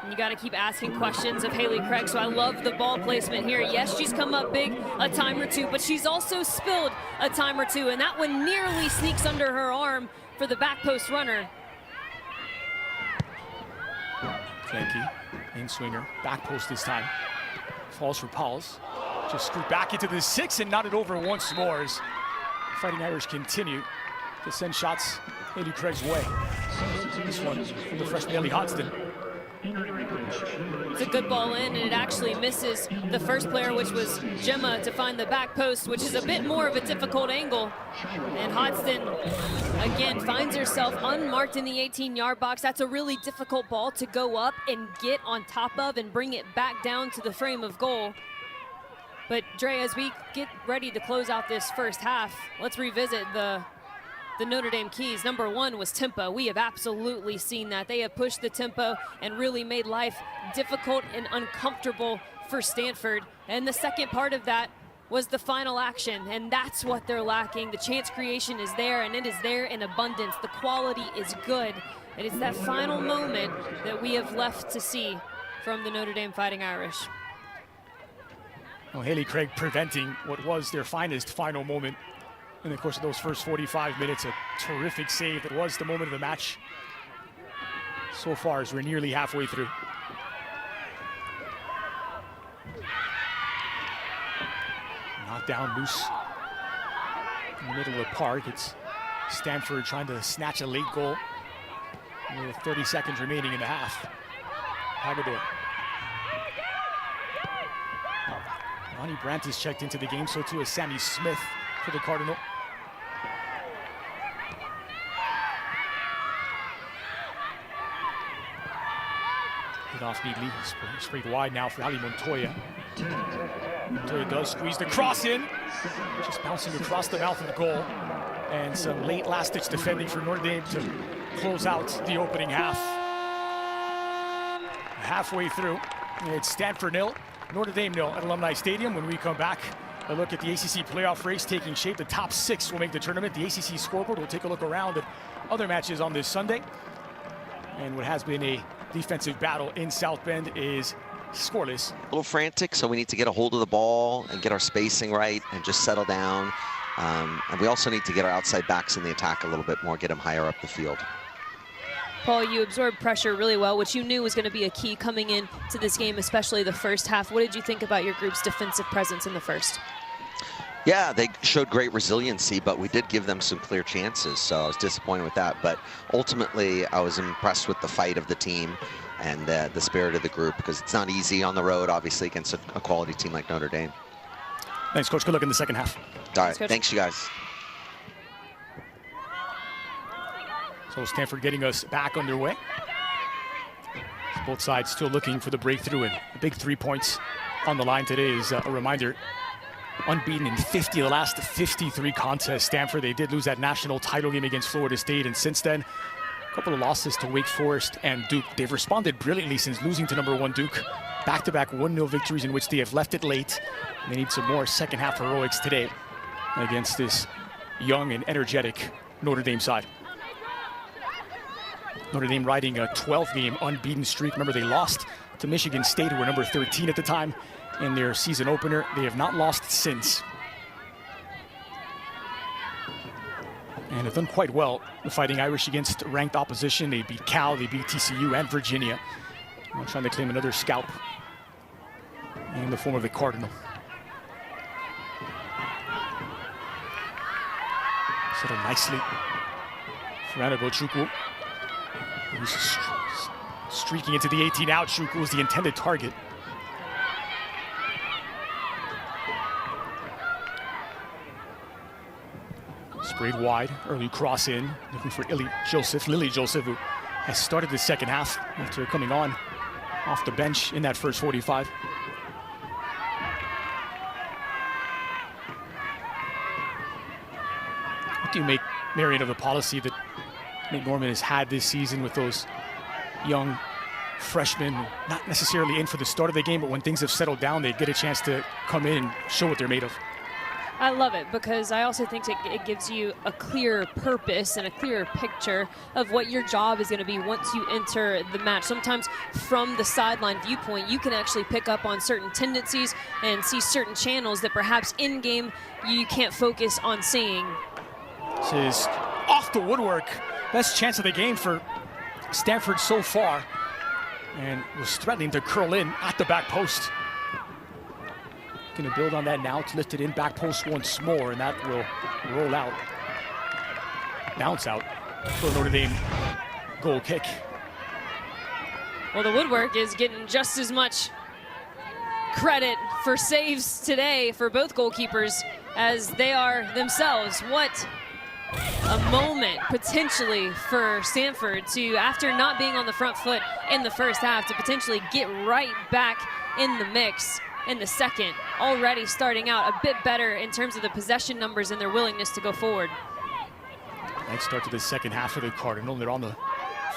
You got to keep asking questions of Haley Craig, so I love the ball placement here. Yes, she's come up big a time or two, but she's also spilled a time or two, and that one nearly sneaks under her arm for the back post runner.
Klenke, in-swinger, back post this time. Falls for Pauls. Just screwed back into the 6 and knotted over once more as Fighting Irish continue to send shots Haley Craig's way. This one from the freshman Ellie Hodgson.
It's a good ball in, and it actually misses the first player, which was Gemma, to find the back post, which is a bit more of a difficult angle. And Hodgson, again, finds herself unmarked in the 18-yard box. That's a really difficult ball to go up and get on top of and bring it back down to the frame of goal. But Dre, as we get ready to close out this first half, let's revisit the Notre Dame keys. Number one was tempo. We have absolutely seen that. They have pushed the tempo and really made life difficult and uncomfortable for Stanford. And the second part of that was the final action, and that's what they're lacking. The chance creation is there, and it is there in abundance. The quality is good, and it's that final moment that we have left to see from the Notre Dame Fighting Irish.
Well, Haley Craig preventing what was their finest final moment in the course of those first 45 minutes. A terrific save that was the moment of the match so far as we're nearly halfway through. Knocked down loose in the middle of the park. It's Stanford trying to snatch a late goal with 30 seconds remaining in the half. Hagedorn. Ronnie Brandt has checked into the game, so too is Sammy Smith for the Cardinal. Hit off neatly, sprayed wide now for Ali Montoya. Montoya does squeeze the cross in, just bouncing across the mouth of the goal. And some late last-ditch defending for Notre Dame to close out the opening half. Halfway through, it's Stanford 0, Notre Dame 0 at Alumni Stadium. When we come back, a look at the ACC playoff race taking shape. The top 6 will make the tournament. The ACC scoreboard will take a look around at other matches on this Sunday. And what has been a defensive battle in South Bend is scoreless.
A little frantic, so we need to get a hold of the ball and get our spacing right and just settle down. And we also need to get our outside backs in the attack a little bit more, get them higher up the field.
Paul, you absorbed pressure really well, which you knew was going to be a key coming into this game, especially the first half. What did you think about your group's defensive presence in the first?
Yeah, they showed great resiliency, but we did give them some clear chances, so I was disappointed with that. But ultimately, I was impressed with the fight of the team and the spirit of the group, because it's not easy on the road, obviously, against a quality team like Notre Dame.
Thanks, Coach. Good luck in the second half.
All right, thanks, you guys.
So Stanford getting us back underway. Both sides still looking for the breakthrough, and the big 3 points on the line today is a reminder unbeaten in 50 of the last 53 contests. Stanford, they did lose that national title game against Florida State, and since then, a couple of losses to Wake Forest and Duke. They've responded brilliantly since losing to #1 Duke. Back-to-back 1-0 victories in which they have left it late. They need some more second-half heroics today against this young and energetic Notre Dame side. Notre Dame riding a 12-game unbeaten streak. Remember, they lost to Michigan State, who were number 13 at the time, in their season opener. They have not lost since. And have done quite well, the Fighting Irish, against ranked opposition. They beat Cal, they beat TCU and Virginia. They're trying to claim another scalp in the form of the Cardinal. Set up nicely for Annabelle Chukwu. He's streaking into the 18 out. Chukwu was the intended target. Sprayed wide, early cross in, looking for Lily Joseph, who has started the second half after coming on off the bench in that first 45. What do you make, Marion, of the policy that Nick Norman has had this season with those young freshmen, not necessarily in for the start of the game, but when things have settled down, they get a chance to come in and show what they're made of?
I love it, because I also think it gives you a clear purpose and a clearer picture of what your job is going to be once you enter the match. Sometimes from the sideline viewpoint, you can actually pick up on certain tendencies and see certain channels that perhaps in-game you can't focus on seeing.
This is off the woodwork. Best chance of the game for Stanford so far, and was threatening to curl in at the back post. Going to build on that now. It's lifted in back post once more, and that will roll out, bounce out for Notre Dame goal kick.
Well, the woodwork is getting just as much credit for saves today for both goalkeepers as they are themselves. What a moment potentially for Stanford to, after not being on the front foot in the first half, to potentially get right back in the mix in the second, already starting out a bit better in terms of the possession numbers and their willingness to go forward.
Nice start to the second half for the Cardinal. They're on the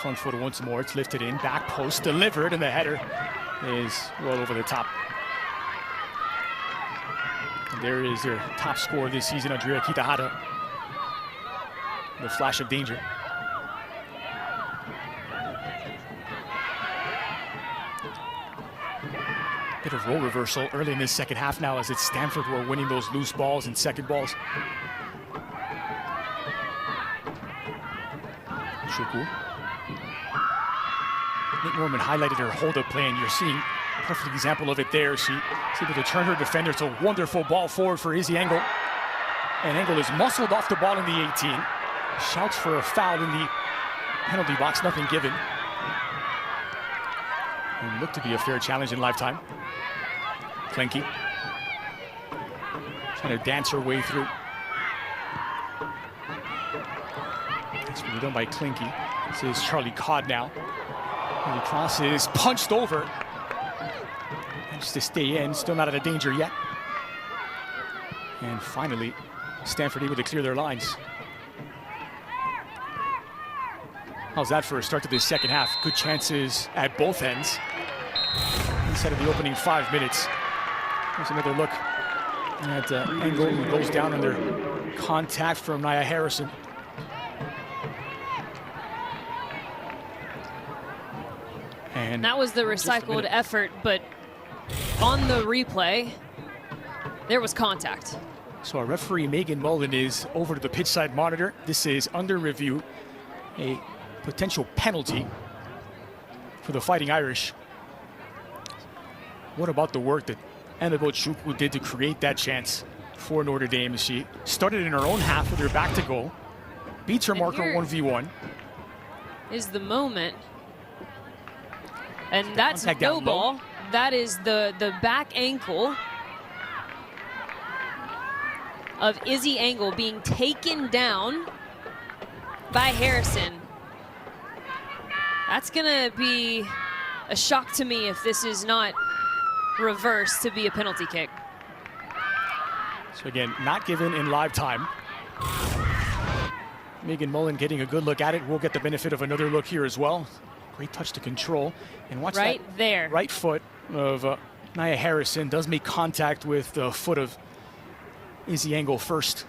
front foot once more. It's lifted in, back post, delivered, and the header is well over the top. And there is their top scorer this season, Andrea Kitahara. The flash of danger. Bit of role reversal early in this second half now, as it's Stanford who are winning those loose balls and second balls. Chukwu. Nick Norman highlighted her hold-up play, and you're seeing a perfect example of it there. She's able to turn her defender. It's a wonderful ball forward for Izzy Engel. And Engel is muscled off the ball in the 18. Shouts for a foul in the penalty box, nothing given. And looked to be a fair challenge in lifetime. Klenke trying to dance her way through. It's really done by Klenke. This is Charlie Codd now. And the cross is punched over. Managed to stay in, still not out of danger yet. And finally, Stanford able to clear their lines. How's that for a start to the second half? Good chances at both ends. Instead of the opening 5 minutes. Here's another look at Engel, who goes down under contact from Nia Harrison. And
that was the recycled effort, but on the replay, there was contact.
So our referee, Megan Mullen, is over to the pitch side monitor. This is under review. A potential penalty for the Fighting Irish. What about the work that Annabelle Chukwu did to create that chance for Notre Dame? She started in her own half with her back to goal, beats her marker 1v1.
Is the moment, and that's no ball. That is the back ankle of Izzy Engel being taken down by Harrison. That's gonna be a shock to me if this is not reversed to be a penalty kick.
So again, not given in live time. Megan Mullen getting a good look at it. We'll get the benefit of another look here as well. Great touch to control. And watch
right
that
there.
Right foot of Nia Harrison does make contact with the foot of Izzy Engel first.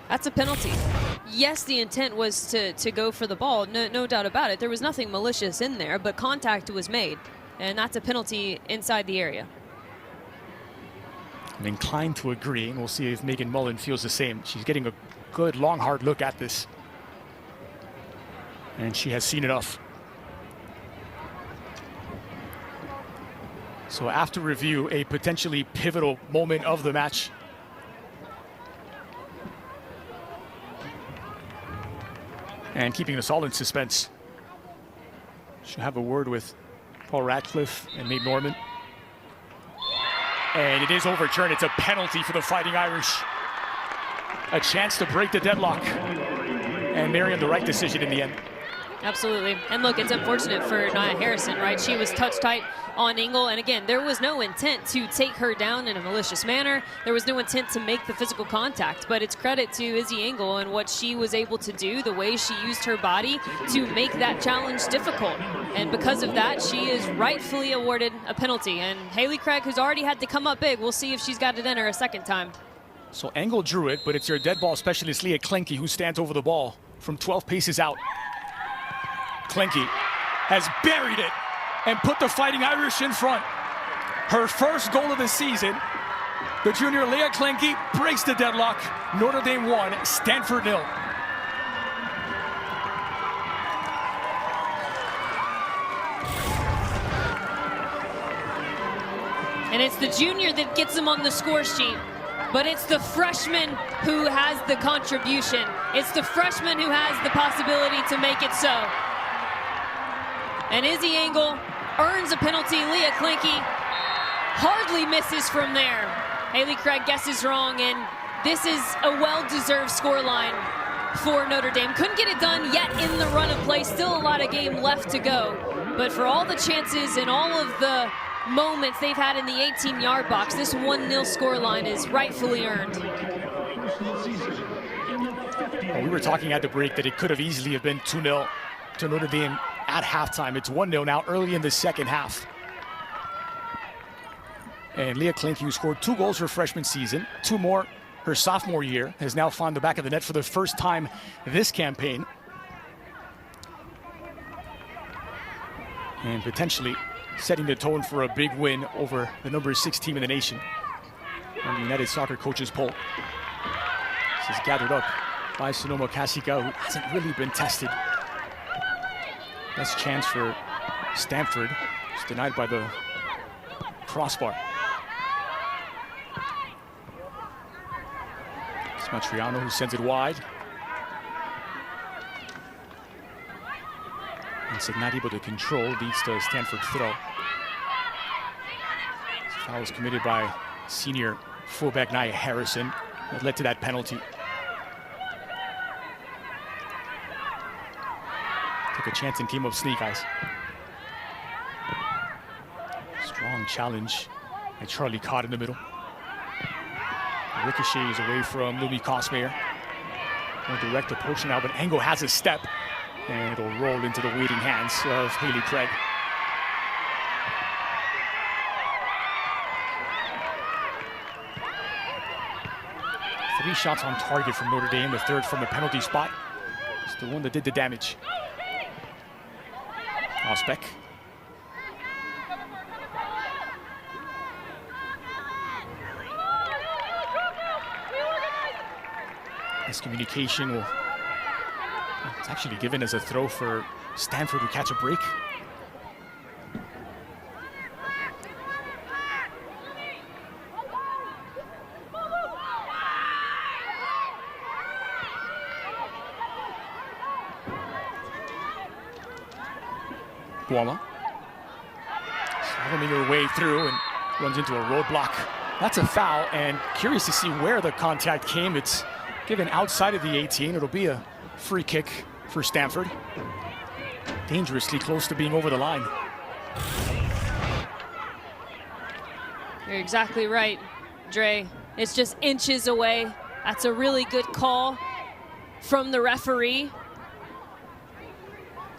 That's a penalty. Yes, the intent was to go for the ball, no doubt about it. There was nothing malicious in there, but contact was made, and that's a penalty inside the area.
I'm inclined to agree, and we'll see if Megan Mullen feels the same. She's getting a good, long, hard look at this, and she has seen enough. So after review, a potentially pivotal moment of the match. And keeping us all in suspense. She'll have a word with Paul Ratcliffe and Nate Norman. And it is overturned. It's a penalty for the Fighting Irish. A chance to break the deadlock. And Marion, the right decision in the end.
Absolutely. And look, it's unfortunate for Nia Harrison, right? She was touch tight on Engel. And again, there was no intent to take her down in a malicious manner. There was no intent to make the physical contact. But it's credit to Izzy Engel and what she was able to do, the way she used her body to make that challenge difficult. And because of that, she is rightfully awarded a penalty. And Haley Craig, who's already had to come up big, we'll see if she's got it in her a second time.
So Engel drew it, but it's your dead ball specialist, Leah Klenke, who stands over the ball from 12 paces out. Klenke has buried it and put the Fighting Irish in front. Her first goal of the season. The junior Leah Klenke breaks the deadlock. Notre Dame 1, Stanford 0.
And it's the junior that gets them on the score sheet. But it's the freshman who has the contribution. It's the freshman who has the possibility to make it so. And Izzy Engel earns a penalty. Leah Klenke hardly misses from there. Haley Craig guesses wrong, and this is a well-deserved scoreline for Notre Dame. Couldn't get it done yet in the run of play. Still a lot of game left to go. But for all the chances and all of the moments they've had in the 18-yard box, this 1-0 scoreline is rightfully earned.
Well, we were talking at the break that it could have easily have been 2-0 to Notre Dame at halftime. It's 1-0 now early in the second half. And Leah Klenke, who scored 2 goals her freshman season, 2 more her sophomore year, has now found the back of the net for the first time this campaign. And potentially setting the tone for a big win over the number 6 team in the nation on the United Soccer Coaches poll. This is gathered up by Sonoma Kasika, who hasn't really been tested. Best chance for Stanford. It's denied by the crossbar. It's Matriano who sends it wide. And so not able to control, leads to a Stanford throw. This foul was committed by senior fullback Nia Harrison that led to that penalty. Took a chance and came up sneak eyes. Strong challenge by Charlie Cott in the middle. Ricochet is away from Lumi Kosmeyer. A direct approach now, but Engel has a step. And it'll roll into the waiting hands of Haley Craig. Three shots on target from Notre Dame, the third from the penalty spot. It's the one that did the damage. Osbeck. This communication will... It's actually given as a throw for Stanford to catch a break. Buoma. Slaloming her way through and runs into a roadblock. That's a foul, and curious to see where the contact came. It's given outside of the 18. It'll be a free kick for Stanford. Dangerously close to being over the line.
You're exactly right, Dre. It's just inches away. That's a really good call from the referee.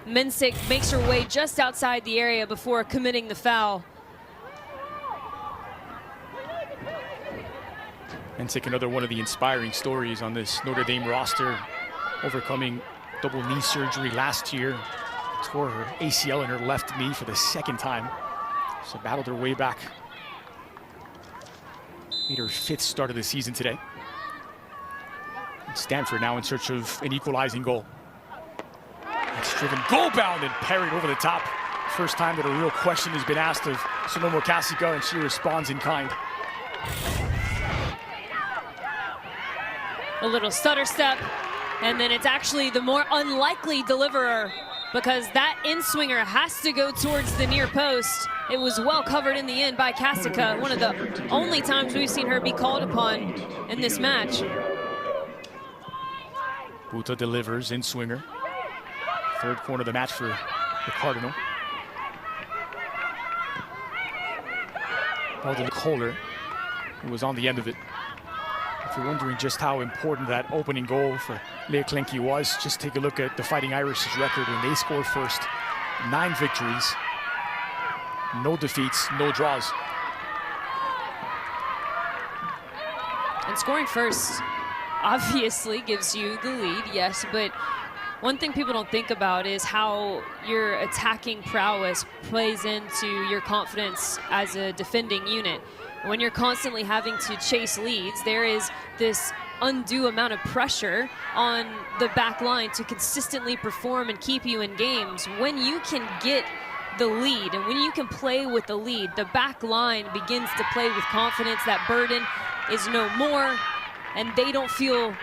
Mensick makes her way just outside the area before committing the foul.
Mensick, another one of the inspiring stories on this Notre Dame roster, overcoming double knee surgery last year, tore her ACL in her left knee for the second time. So battled her way back. Made her 5th start of the season today. And Stanford now in search of an equalizing goal. It's driven goal bound and parried over the top. First time that a real question has been asked of Sonomo Kasika, and she responds in kind.
A little stutter step, and then it's actually the more unlikely deliverer, because that in-swinger has to go towards the near post. It was well covered in the end by Kasika, one of the only times we've seen her be called upon in this match.
Buta delivers in-swinger. 3rd corner of the match for the Cardinal. Ball to Kohler, who was on the end of it. If you're wondering just how important that opening goal for Lea Klenke was, just take a look at the Fighting Irish's record when they scored first. 9 victories, no defeats, no draws.
And scoring first obviously gives you the lead, yes, but one thing people don't think about is how your attacking prowess plays into your confidence as a defending unit. When you're constantly having to chase leads, there is this undue amount of pressure on the back line to consistently perform and keep you in games. When you can get the lead and when you can play with the lead, the back line begins to play with confidence. That burden is no more, and they don't feel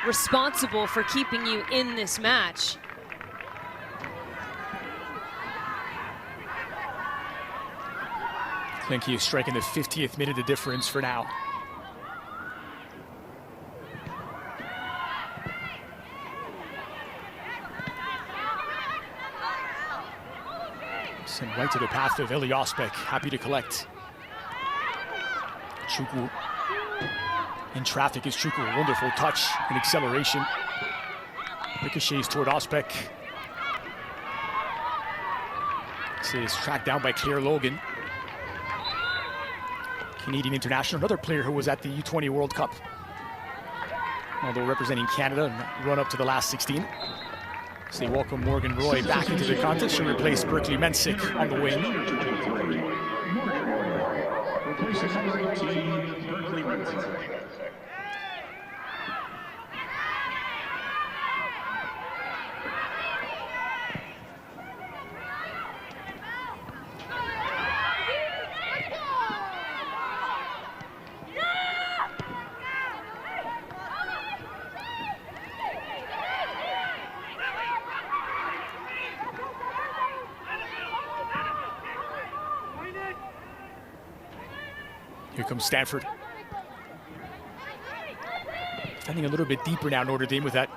responsible for keeping you in this match.
Klenke is striking the 50th minute of difference for now. Sent right to the path of Eli Ospek, happy to collect. Chukwu in traffic is Chukwu, wonderful touch and acceleration. Ricochets toward Ospek. This is tracked down by Claire Logan. Canadian international, another player who was at the U20 World Cup, although representing Canada and run up to the last 16. So they welcome Morgan Roy back into the contest. She replaced Berkeley Mensick on the wing.
Replacing number 18, Berkeley Mensick.
Here comes Stanford. Defending a little bit deeper now, Notre Dame, with that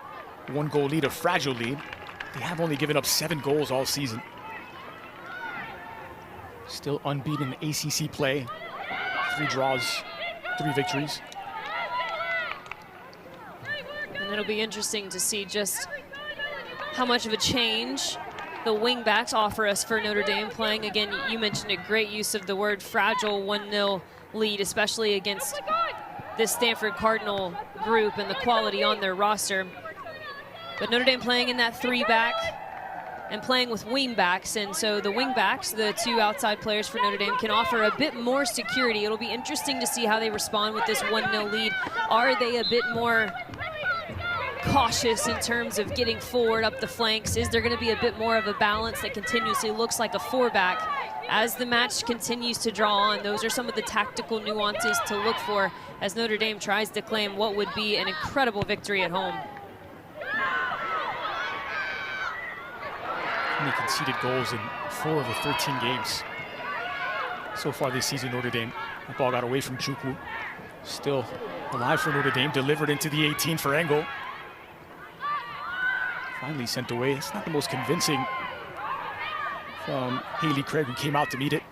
1-goal lead, a fragile lead. They have only given up 7 goals all season. Still unbeaten in ACC play. 3 draws, 3 victories.
And it'll be interesting to see just how much of a change the wingbacks offer us for Notre Dame, playing, again, you mentioned a great use of the word fragile 1-0 lead, especially against this Stanford Cardinal group and the quality on their roster. But Notre Dame playing in that 3-back and playing with wingbacks, and so the wingbacks, the 2 outside players for Notre Dame, can offer a bit more security. It'll be interesting to see how they respond with this 1-0 lead. Are they a bit more cautious in terms of getting forward up the flanks? Is there going to be a bit more of a balance that continuously looks like a 4-back? As the match continues to draw on, those are some of the tactical nuances to look for as Notre Dame tries to claim what would be an incredible victory at home.
Only conceded goals in 4 of the 13 games so far this season, Notre Dame. The ball got away from Chukwu. Still alive for Notre Dame, delivered into the 18 for Engel. Finally sent away. It's not the most convincing from Haley Craig, who came out to meet it,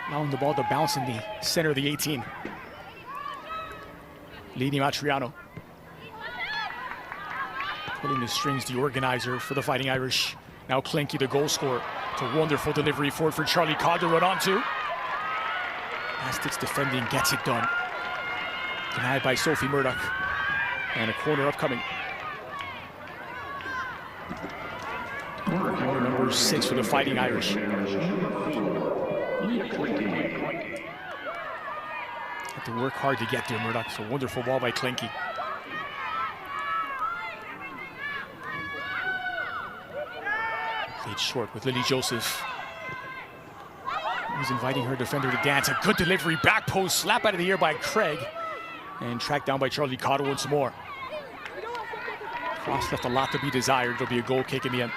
allowing the ball to bounce in the center of the 18. Lini Matriano. Pulling the strings, the organizer for the Fighting Irish. Now Clinky, the goal scorer. It's a wonderful delivery forward for Charlie Codd to run onto. Aztecs defending gets it done. Denied by Sophie Murdoch. And a corner upcoming. Corner number 6 for the Fighting Irish. Had to work hard to get there, Murdoch. So wonderful ball by Clinky. Played short with Lily Joseph. He's inviting her defender to dance. A good delivery, back post, slap out of the air by Craig. And tracked down by Charlie Codd once more. Cross left a lot to be desired. It'll be a goal kick in the end.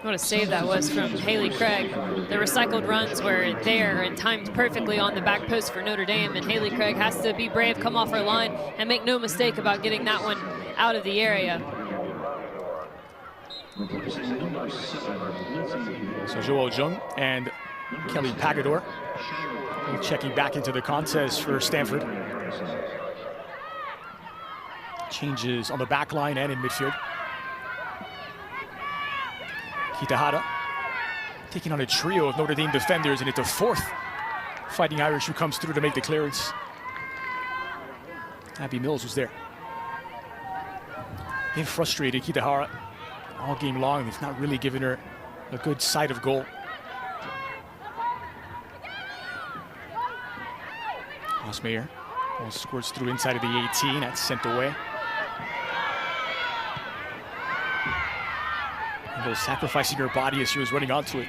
What a save that was from Haley Craig. The recycled runs were there and timed perfectly on the back post for Notre Dame, and Haley Craig has to be brave, come off her line, and make no mistake about getting that one out of the area.
So Joel Jung and Kelly Pagador checking back into the contest for Stanford. Changes on the back line and in midfield. Kitahara taking on a trio of Notre Dame defenders, and it's a fourth Fighting Irish who comes through to make the clearance. Abby Mills was there. Been frustrated, Kitahara, all game long. They've not really given her a good sight of goal. Osmeyer, ball squirts through inside of the 18. That's sent away. And sacrificing her body as she was running onto it.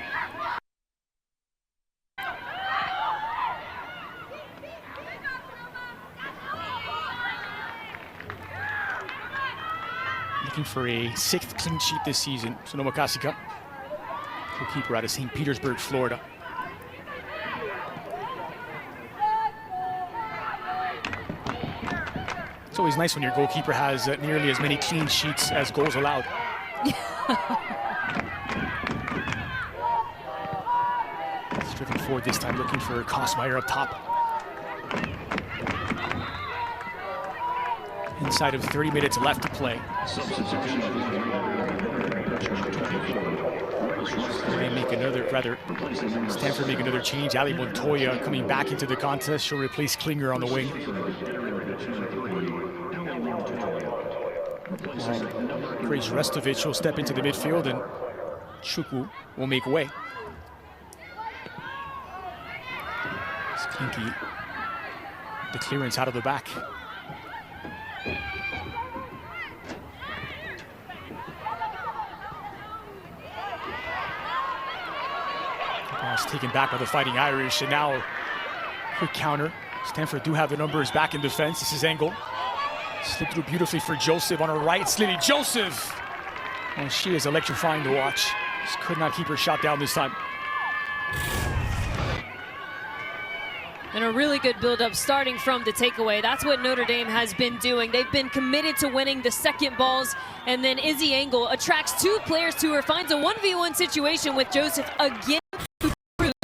Looking for a 6th clean sheet this season. Sonoma Kasika, goalkeeper out of St. Petersburg, Florida. It's always nice when your goalkeeper has nearly as many clean sheets as goals allowed. Driven forward this time, looking for Kosmeyer up top. Inside of 30 minutes left to play. They make another, rather, Stanford make another change. Ali Montoya coming back into the contest. She'll replace Klinger on the wing. Grace Restovich will step into the midfield, and Chukwu will make way. Clinky, the clearance out of the back. The ball's taken back by the Fighting Irish, and now quick counter. Stanford do have the numbers back in defense. This is Engel. Slipped through beautifully for Joseph on her right. It's Lily Joseph. And she is electrifying to watch. Just could not keep her shot down this time.
And a really good build-up starting from the takeaway. That's what Notre Dame has been doing. They've been committed to winning the second balls. And then Izzy Engel attracts 2 players to her, finds a 1v1 situation with Joseph again, who proves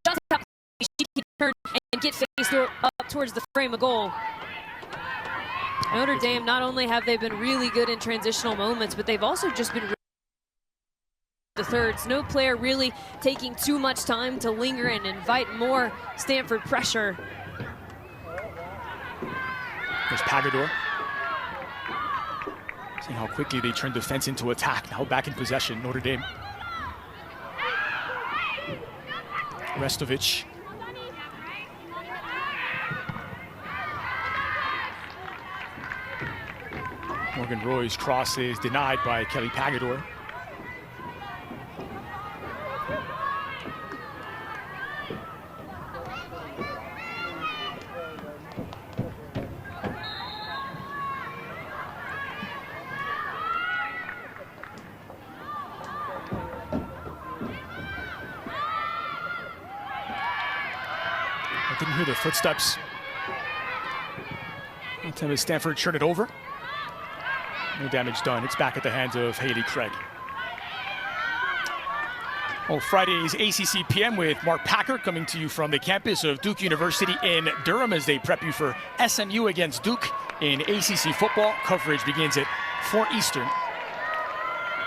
just how she can turn and get faced up towards the frame of goal. Notre Dame, not only have they been really good in transitional moments, but they've also just been the thirds. No player really taking too much time to linger and invite more Stanford pressure.
There's Pagador. Seeing how quickly they turn defense into attack. Now back in possession, Notre Dame. Restovich. Morgan Roy's cross is denied by Kelly Pagador. I didn't hear the footsteps. That time as Stanford turned it over. No damage done. It's back at the hands of Haley Craig. Well, Friday's ACC PM with Mark Packer coming to you from the campus of Duke University in Durham as they prep you for SMU against Duke in ACC football. Coverage begins at 4 Eastern.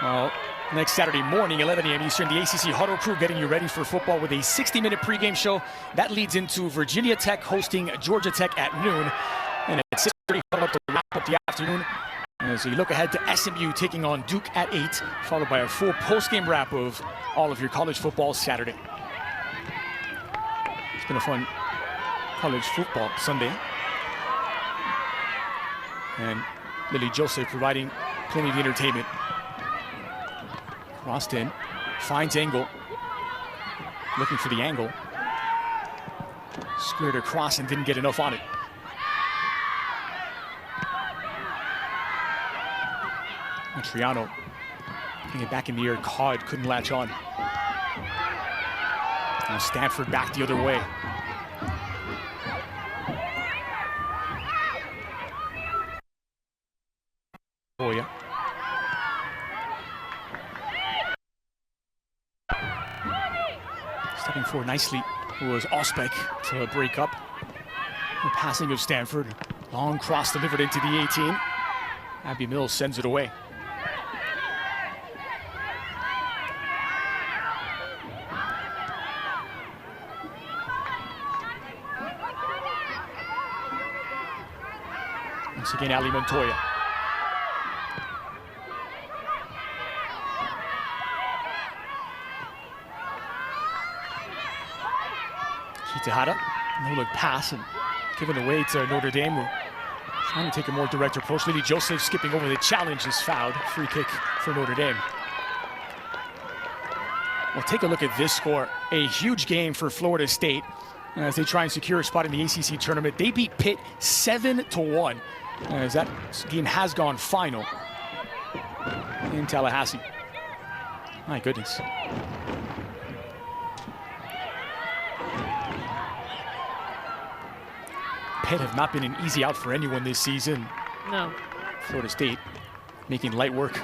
Well, next Saturday morning, 11 a.m. Eastern, the ACC Huddle crew getting you ready for football with a 60-minute pregame show. That leads into Virginia Tech hosting Georgia Tech at noon. And at 6:30, huddle up to wrap up the afternoon. As we look ahead to SMU taking on Duke at 8, followed by a full post-game wrap of all of your college football Saturday. It's been a fun college football Sunday. And Lily Joseph providing plenty of entertainment. Crossed in, finds angle, looking for the angle. Squared across and didn't get enough on it. Triano getting it back in the air, caught, couldn't latch on. Now Stanford back the other way. Oh yeah. Stepping forward nicely was Osbeck to break up the passing of Stanford. Long cross delivered into the 18. Abby Mills sends it away. Once again, Ali Montoya. Kitahara, no-look pass and given away to Notre Dame, who trying to take a more direct approach. Lily Joseph skipping over the challenge is fouled. Free kick for Notre Dame. Well, take a look at this score. A huge game for Florida State as they try and secure a spot in the ACC tournament. They beat Pitt 7-1. As that game has gone final in Tallahassee. My goodness. Pitt have not been an easy out for anyone this season.
No.
Florida State making light work.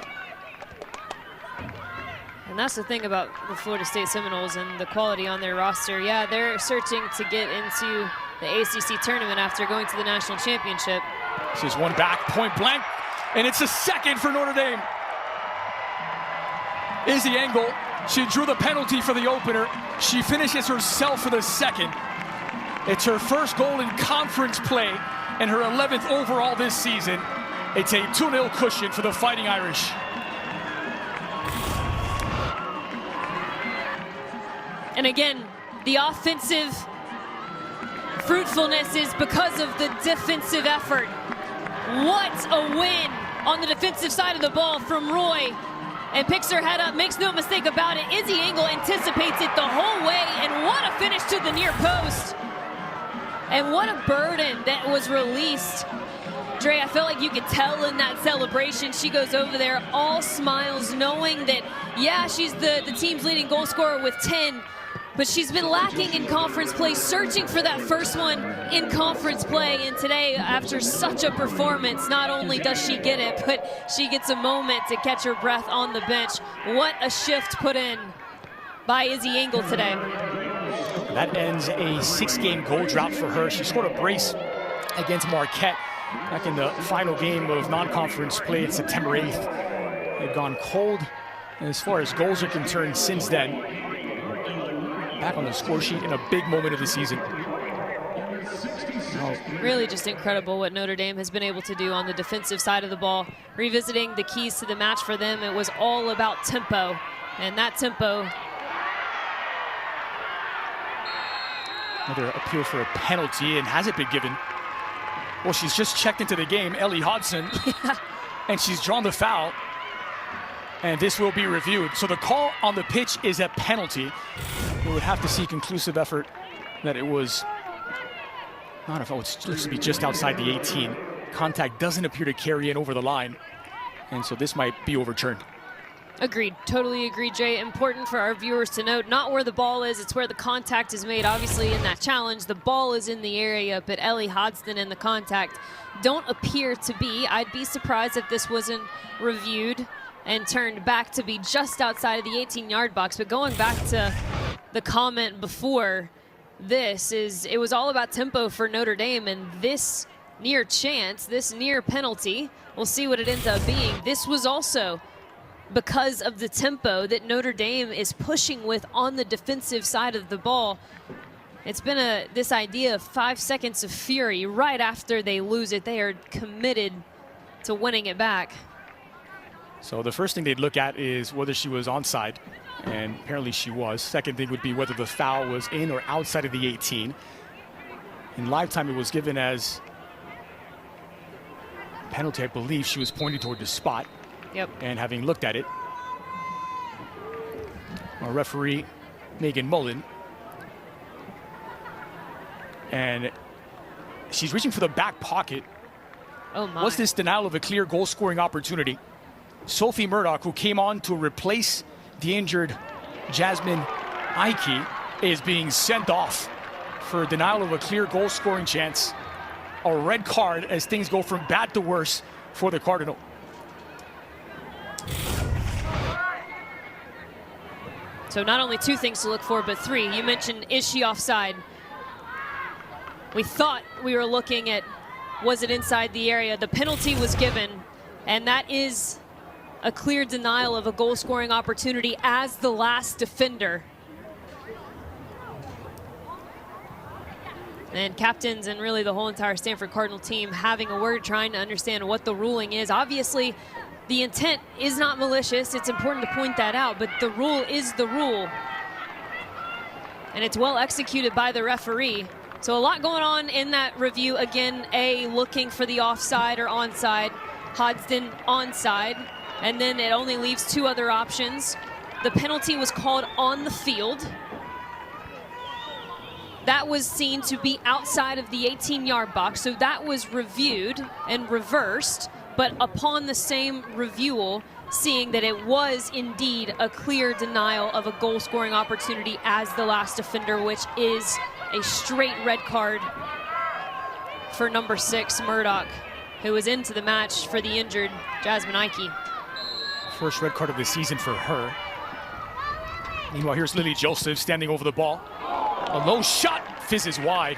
And that's the thing about the Florida State Seminoles and the quality on their roster. Yeah, they're searching to get into the ACC tournament after going to the national championship.
This is one back, point blank, and it's a second for Notre Dame. Izzy Engel, she drew the penalty for the opener. She finishes herself for the second. It's her first goal in conference play and her 11th overall this season. It's a 2-0 cushion for the Fighting Irish.
And again, the offensive fruitfulness is because of the defensive effort. What a win on the defensive side of the ball from Roy. And picks her head up, makes no mistake about it. Izzy Engel anticipates it the whole way, and what a finish to the near post. And what a burden that was released. Dre, I felt like you could tell in that celebration. She goes over there all smiles, knowing that, yeah, she's the team's leading goal scorer with 10, but she's been lacking in conference play, searching for that first one in conference play. And today, after such a performance, not only does she get it, but she gets a moment to catch her breath on the bench. What a shift put in by Izzy Engel today.
That ends a 6-game goal drought for her. She scored a brace against Marquette back in the final game of non-conference play on September 8th. They've gone cold as far as goals are concerned since then. Back on the score sheet in a big moment of the season.
Really just incredible what Notre Dame has been able to do on the defensive side of the ball. Revisiting the keys to the match for them, it was all about tempo. And that tempo.
Another appeal for a penalty, and has it been given? Well, she's just checked into the game, Ellie Hodson, and she's drawn the foul. And this will be reviewed. So the call on the pitch is a penalty. We would have to see conclusive effort that it was not a foul. It looks to be just outside the 18. Contact doesn't appear to carry in over the line. And so this might be overturned.
Agreed. Totally agreed, Jay. Important for our viewers to note, not where the ball is, it's where the contact is made. Obviously, in that challenge, the ball is in the area, but Ellie Hodgson and the contact don't appear to be. I'd be surprised if this wasn't reviewed. and turned back to be just outside of the 18-yard box. But going back to the comment before this, it was all about tempo for Notre Dame, and this near chance, this near penalty, we'll see what it ends up being. This was also because of the tempo that Notre Dame is pushing with on the defensive side of the ball. It's been this idea of 5 seconds of fury right after they lose it. They are committed to winning it back.
So the first thing they'd look at is whether she was onside, and apparently she was. Second thing would be whether the foul was in or outside of the 18. In live time, it was given as penalty. I believe she was pointing toward the spot.
Yep.
And having looked at it, our referee, Megan Mullen, and she's reaching for the back pocket.
Oh my.
What's this denial of a clear goal-scoring opportunity? Sophie Murdoch, who came on to replace the injured Jasmine Ike, is being sent off for denial of a clear goal-scoring chance. A red card as things go from bad to worse for the Cardinal.
So not only 2 things to look for, but 3. You mentioned, is she offside? We thought we were looking at, was it inside the area? The penalty was given, and that is a clear denial of a goal-scoring opportunity as the last defender. And captains and really the whole entire Stanford Cardinal team having a word, trying to understand what the ruling is. Obviously, the intent is not malicious. It's important to point that out, but the rule is the rule. And it's well executed by the referee. So a lot going on in that review. Again, looking for the offside or onside. Hodgson onside. And then it only leaves 2 other options. The penalty was called on the field. That was seen to be outside of the 18-yard box. So that was reviewed and reversed. But upon the same review, seeing that it was indeed a clear denial of a goal-scoring opportunity as the last defender, which is a straight red card for number 6, Murdoch, who was into the match for the injured Jasmine Ike.
First red card of the season for her. Meanwhile, here's Lily Joseph standing over the ball. A low shot fizzes wide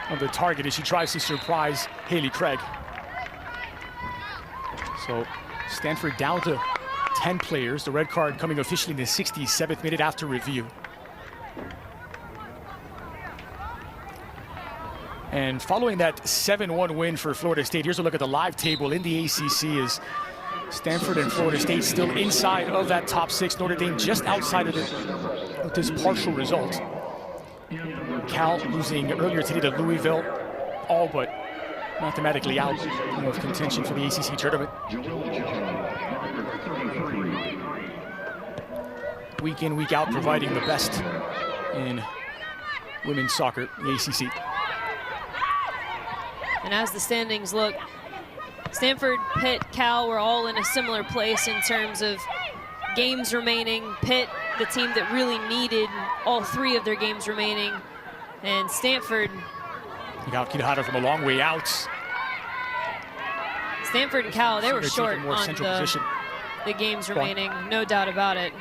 of the target as she tries to surprise Haley Craig. So Stanford down to 10 players. The red card coming officially in the 67th minute after review. And following that 7-1 win for Florida State, here's a look at the live table in the ACC as Stanford and Florida State still inside of that top 6. Notre Dame just outside of it with this partial result. Cal losing earlier today to Louisville, all but mathematically out of contention for the ACC tournament. Week in, week out, providing the best in women's soccer, the ACC.
And as the standings look, Stanford, Pitt, Cal were all in a similar place in terms of games remaining. Pitt, the team that really needed all 3 of their games remaining. And Stanford.
Got Kirihara from a long way out.
Stanford and Cal, they were short on
position.
The games remaining, no doubt about it.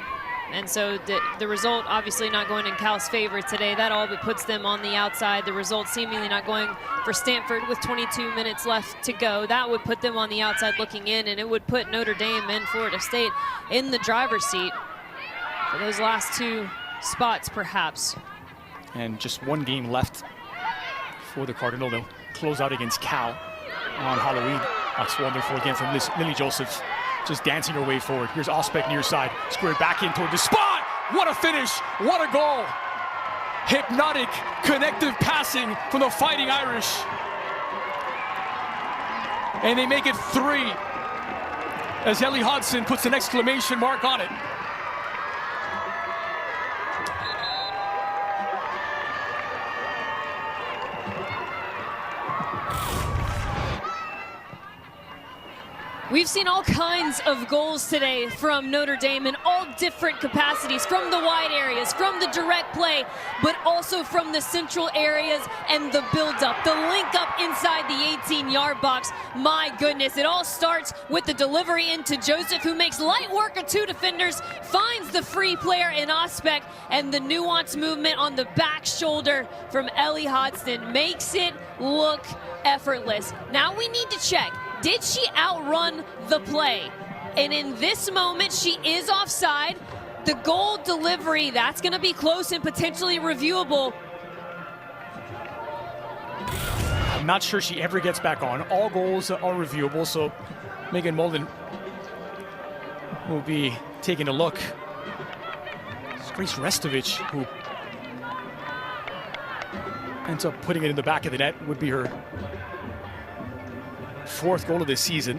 And so the result obviously not going in Cal's favor today. That all but puts them on the outside. The result seemingly not going for Stanford with 22 minutes left to go. That would put them on the outside looking in, and it would put Notre Dame and Florida State in the driver's seat for those last 2 spots, perhaps.
And just 1 game left for the Cardinal. They'll close out against Cal on Halloween. That's wonderful again from Lily Joseph, just dancing her way forward. Here's Ospec near side, squared back in toward the spot. What a finish, what a goal. Hypnotic, connective passing from the Fighting Irish. And they make it 3 as Ellie Hodgson puts an exclamation mark on it.
We've seen all kinds of goals today from Notre Dame in all different capacities, from the wide areas, from the direct play, but also from the central areas and the build-up, the link-up inside the 18-yard box. My goodness, it all starts with the delivery into Joseph, who makes light work of two defenders, finds the free player in Ospec, and the nuanced movement on the back shoulder from Ellie Hodgson makes it look effortless. Now we need to check. Did she outrun the play? And in this moment, she is offside. The goal delivery, that's going to be close and potentially reviewable.
I'm not sure she ever gets back on. All goals are reviewable, so Megan Mullen will be taking a look. It's Grace Restovich who ends up putting it in the back of the net. Would be her fourth goal of this season.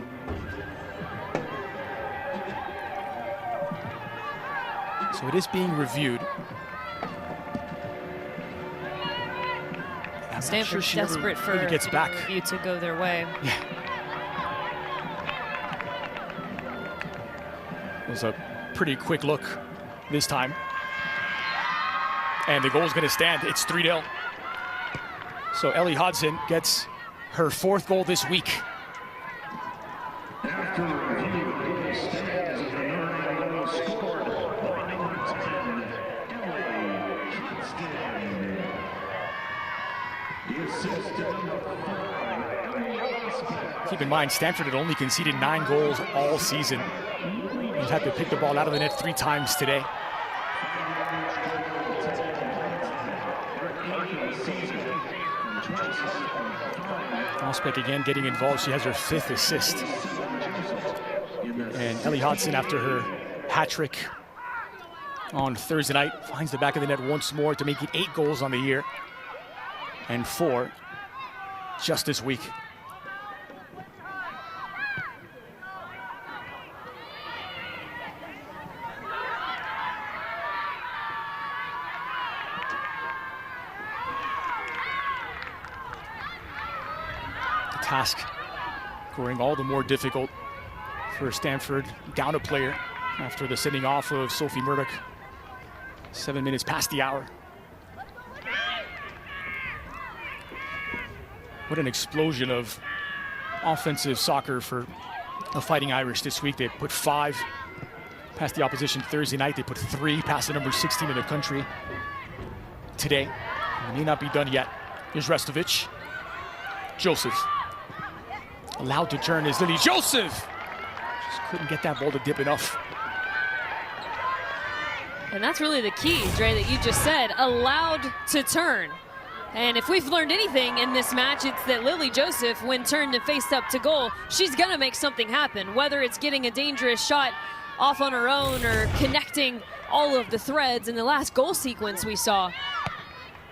So it is being reviewed.
Stanford's
sure
desperate for
really gets back.
review to go their way.
Yeah. It was a pretty quick look this time. And the goal's going to stand. It's 3-0. So Ellie Hodgson gets her fourth goal this week.
After review, it stands as the Notre Dame scored by number 10, Ellie Hodgson. The assist to number 5, Ellie Hodgson.
Keep in mind, Stanford had only conceded 9 goals all season. He's had to pick the ball out of the net 3 times today. Ospec again getting involved. She has her 5th assist. And Ellie Hodgson, after her hat trick on Thursday night, finds the back of the net once more to make it 8 goals on the year and 4 just this week. Task growing all the more difficult for Stanford, down a player after the sending off of Sophie Murdoch. 7 minutes past the hour. What an explosion of offensive soccer for the Fighting Irish this week. They put 5 past the opposition Thursday night. They put 3 past the number 16 in the country today. It may not be done yet. Here's Restovich. Joseph. Allowed to turn is Lily Joseph. Just couldn't get that ball to dip enough.
And that's really the key, Dre, that you just said, allowed to turn. And if we've learned anything in this match, it's that Lily Joseph, when turned and faced up to goal, she's going to make something happen, whether it's getting a dangerous shot off on her own or connecting all of the threads in the last goal sequence we saw.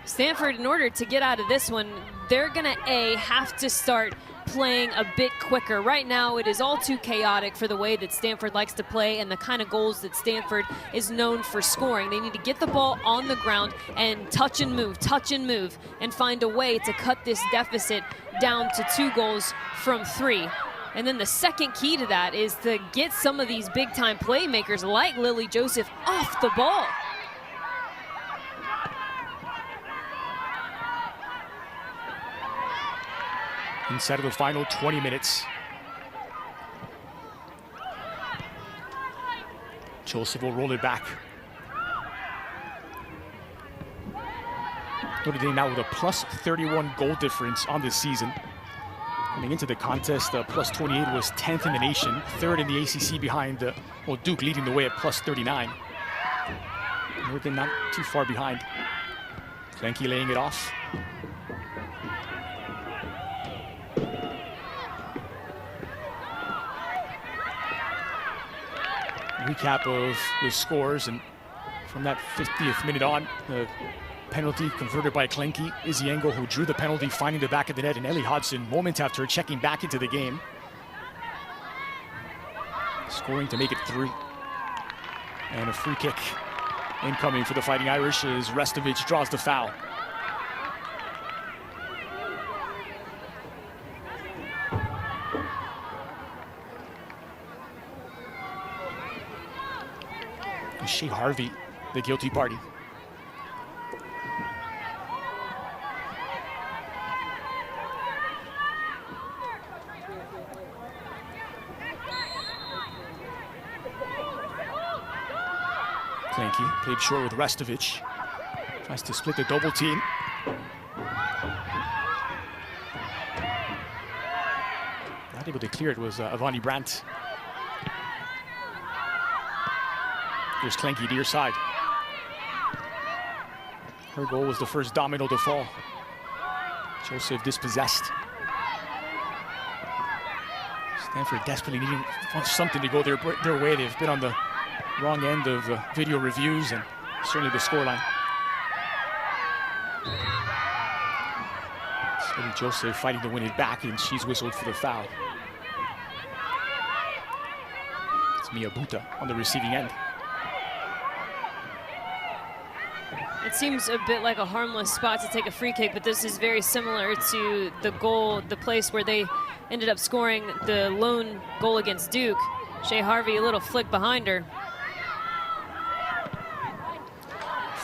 Stanford, in order to get out of this one, they're going to, have to start playing a bit quicker. Right now, it is all too chaotic for the way that Stanford likes to play and the kind of goals that Stanford is known for scoring. They need to get the ball on the ground and touch and move, and find a way to cut this deficit down to 2 goals from 3. And then the second key to that is to get some of these big-time playmakers like Lily Joseph off the ball.
Inside of the final 20 minutes. Joseph will roll it back. Notre Dame now with a plus 31 goal difference on this season. Coming into the contest, plus 28 was 10th in the nation, 3rd in the ACC behind, Duke leading the way at plus 39. Notre Dame not too far behind. Klenke laying it off. Recap of the scores, and from that 50th minute on, the penalty converted by Klenke. Izzy Engel, who drew the penalty, finding the back of the net, and Ellie Hodgson, moments after checking back into the game, scoring to make it 3. And a free kick incoming for the Fighting Irish as Restovich draws the foul. Shea Harvey, the guilty party. Klenke played short with Restovich. Tries to split the double team. Not able to clear it was Avani Brandt. Here's Klenke to your side. Her goal was the first domino to fall. Joseph dispossessed. Stanford desperately needing something to go their way. They've been on the wrong end of video reviews and certainly the scoreline. Eddie Joseph fighting to win it back, and she's whistled for the foul. It's Miyabuta on the receiving end.
It seems a bit like a harmless spot to take a free kick, but this is very similar to the goal, the place where they ended up scoring the lone goal against Duke. Shea Harvey, a little flick behind her.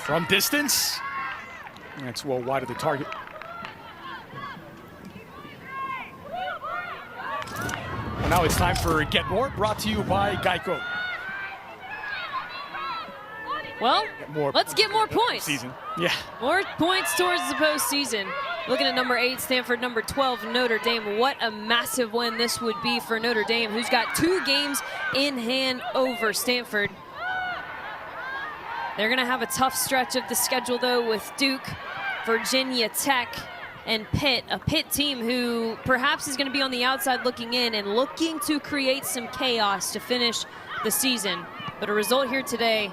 From distance, that's well wide of the target. Well, now it's time for Get More, brought to you by Geico.
Well, let's get more points.
Season. Yeah.
More points towards the postseason. Looking at number 8, Stanford, number 12, Notre Dame. What a massive win this would be for Notre Dame, who's got 2 games in hand over Stanford. They're going to have a tough stretch of the schedule, though, with Duke, Virginia Tech, and Pitt. A Pitt team who perhaps is going to be on the outside looking in and looking to create some chaos to finish the season. But a result here today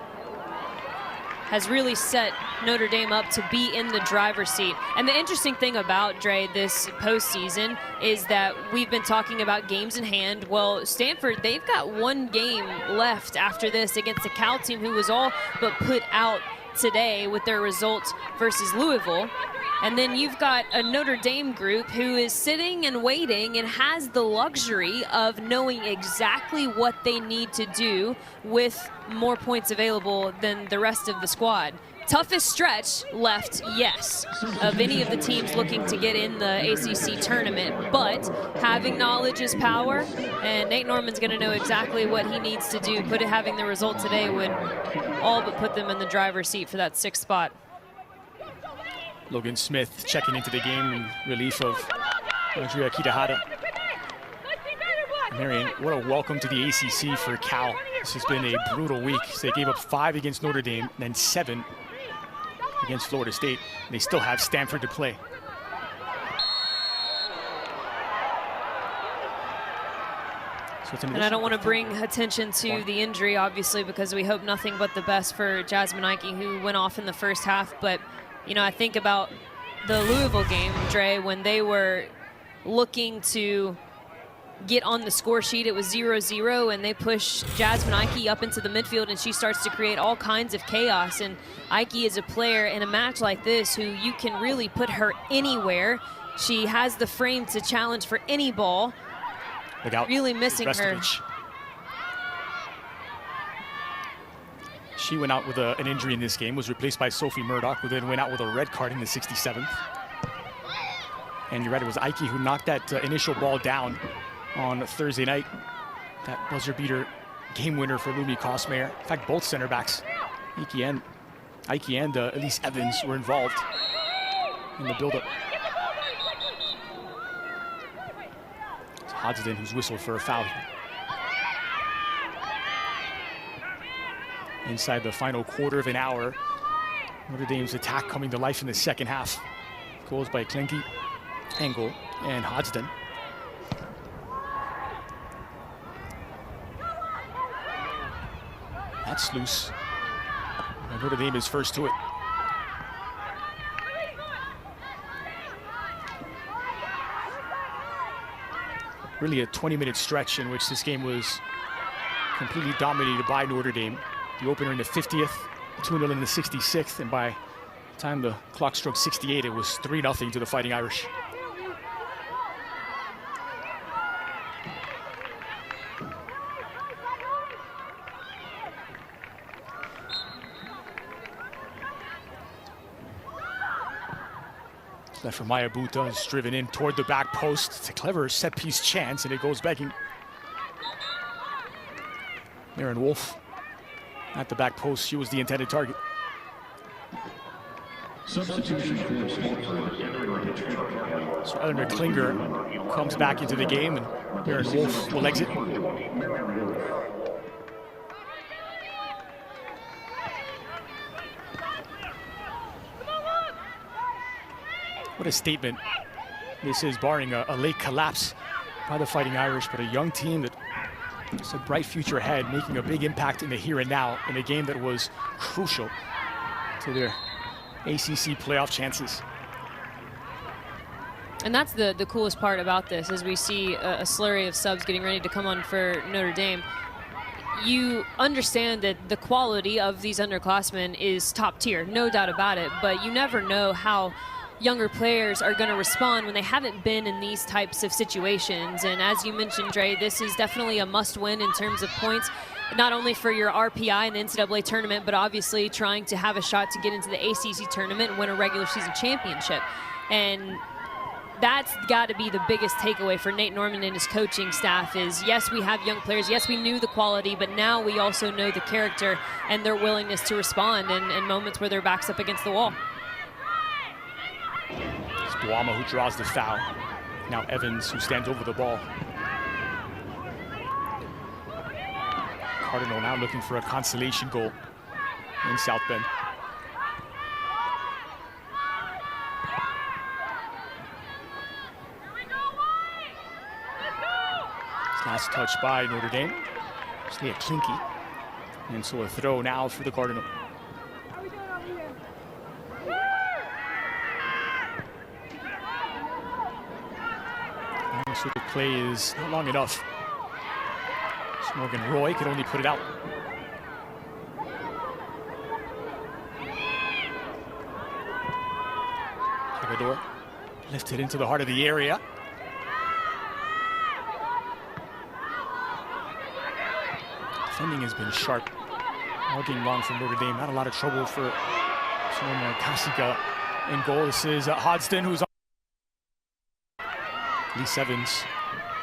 has really set Notre Dame up to be in the driver's seat. And the interesting thing about, Dre, this postseason is that we've been talking about games in hand. Well, Stanford, they've got 1 game left after this against a Cal team who was all but put out today with their results versus Louisville. And then you've got a Notre Dame group who is sitting and waiting and has the luxury of knowing exactly what they need to do with more points available than the rest of the squad. Toughest stretch left, yes, of any of the teams looking to get in the ACC tournament, but having knowledge is power, and Nate Norman's going to know exactly what he needs to do. Having the result today would all but put them in the driver's seat for that 6th spot.
Logan Smith checking into the game in relief of Andrea Kitahara. Marion, what a welcome to the ACC for Cal. This has been a brutal week. So they gave up 5 against Notre Dame, then 7 against Florida State. They still have Stanford to play.
And I don't want to bring attention to the injury, obviously, because we hope nothing but the best for Jasmine Ike, who went off in the first half. But, you know, I think about the Louisville game, Dre, when they were looking to get on the score sheet. It was 0-0, and they push Jasmine Ike up into the midfield, and she starts to create all kinds of chaos. And Ike is a player in a match like this who you can really put her anywhere. She has the frame to challenge for any ball.
Look out.
Really missing her.
She went out with an injury in this game, was replaced by Sophie Murdoch, who then went out with a red card in the 67th. And you're right, it was Ike who knocked that initial ball down on Thursday night. That buzzer beater game winner for Lumi Kosmayer. In fact, both center backs, Ike and Elise Evans, were involved in the buildup. It's Hodgson who's whistled for a foul here. Inside the final quarter of an hour, Notre Dame's attack coming to life in the second half. Goals by Klenke, Engel, and Hodgson. That's loose. And Notre Dame is first to it. Really a 20-minute stretch in which this game was completely dominated by Notre Dame. The opener in the 50th, 2-0 in the 66th, and by the time the clock struck 68, it was 3-0 to the Fighting Irish. Left for Maya Buta, is driven in toward the back post. It's a clever set-piece chance, and it goes begging. Aaron Wolf at the back post. She was the intended target.
Substitution for Stanford.
So Eleanor Klinger comes back into the game, and Aaron Wolf will exit. What a statement this is, barring a late collapse by the Fighting Irish, but a young team that has a bright future ahead, making a big impact in the here and now in a game that was crucial to their ACC playoff chances.
And that's the coolest part about this, as we see a slurry of subs getting ready to come on for Notre Dame. You understand that the quality of these underclassmen is top tier, no doubt about it, but you never know how younger players are going to respond when they haven't been in these types of situations. And as you mentioned, Dre, this is definitely a must-win in terms of points, not only for your RPI in the NCAA tournament, but obviously trying to have a shot to get into the ACC tournament and win a regular season championship. And that's got to be the biggest takeaway for Nate Norman and his coaching staff is, yes, we have young players, yes, we knew the quality, but now we also know the character and their willingness to respond in moments where their back's up against the wall.
It's Boama who draws the foul. Now Evans who stands over the ball. Cardinal now looking for a consolation goal in South Bend. Last touch by Notre Dame. It's Leah Klinke. And so a throw now for the Cardinal. So the play is not long enough. So Morgan Roy could only put it out. Agador lifted into the heart of the area. Defending has been sharp all game long from Notre Dame. Not a lot of trouble for Solomon Kasiga in goal. This is Hodgson, who's on. Lee Evans,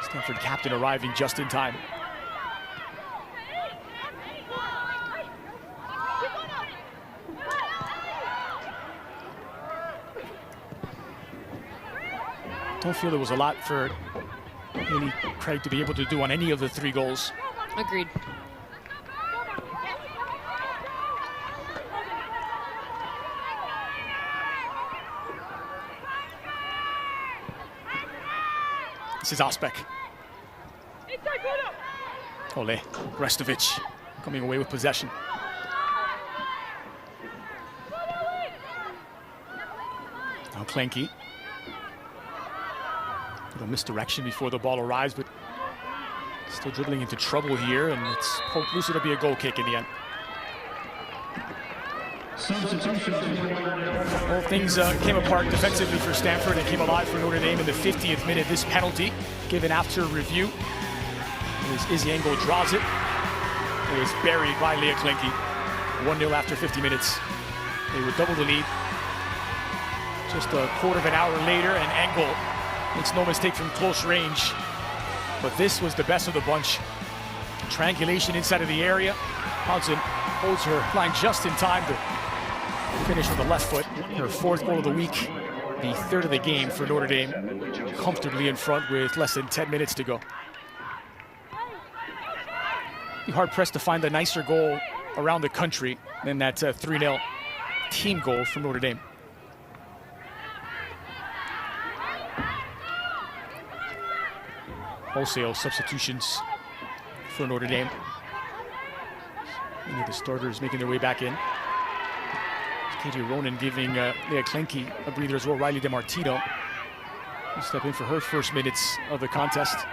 Stanford captain, arriving just in time. Don't feel there was a lot for Haley Craig to be able to do on any of the 3 goals.
Agreed.
This is Osbeck. Ole Restovich coming away with possession. Now Klenke. Little misdirection before the ball arrives, but still dribbling into trouble here, and it's poked loose. It'll be a goal kick in the end. Well, things came apart defensively for Stanford and came alive for Notre Dame in the 50th minute. This penalty given after review. As Izzy Engel draws it, it was buried by Leah Klinke. 1-0 after 50 minutes. They would double the lead. Just a quarter of an hour later, and Engel makes no mistake from close range. But this was the best of the bunch. Triangulation inside of the area. Hodgson holds her line just in time to finish with the left foot. Her 4th goal of the week, the 3rd of the game for Notre Dame. Comfortably in front with less than 10 minutes to go. Be hard-pressed to find a nicer goal around the country than that 3-0 team goal from Notre Dame. Wholesale substitutions for Notre Dame. Many of the starters making their way back in. KJ Ronan giving Leah Klinke a breather as well. Riley DeMartino will step in for her first minutes of the contest.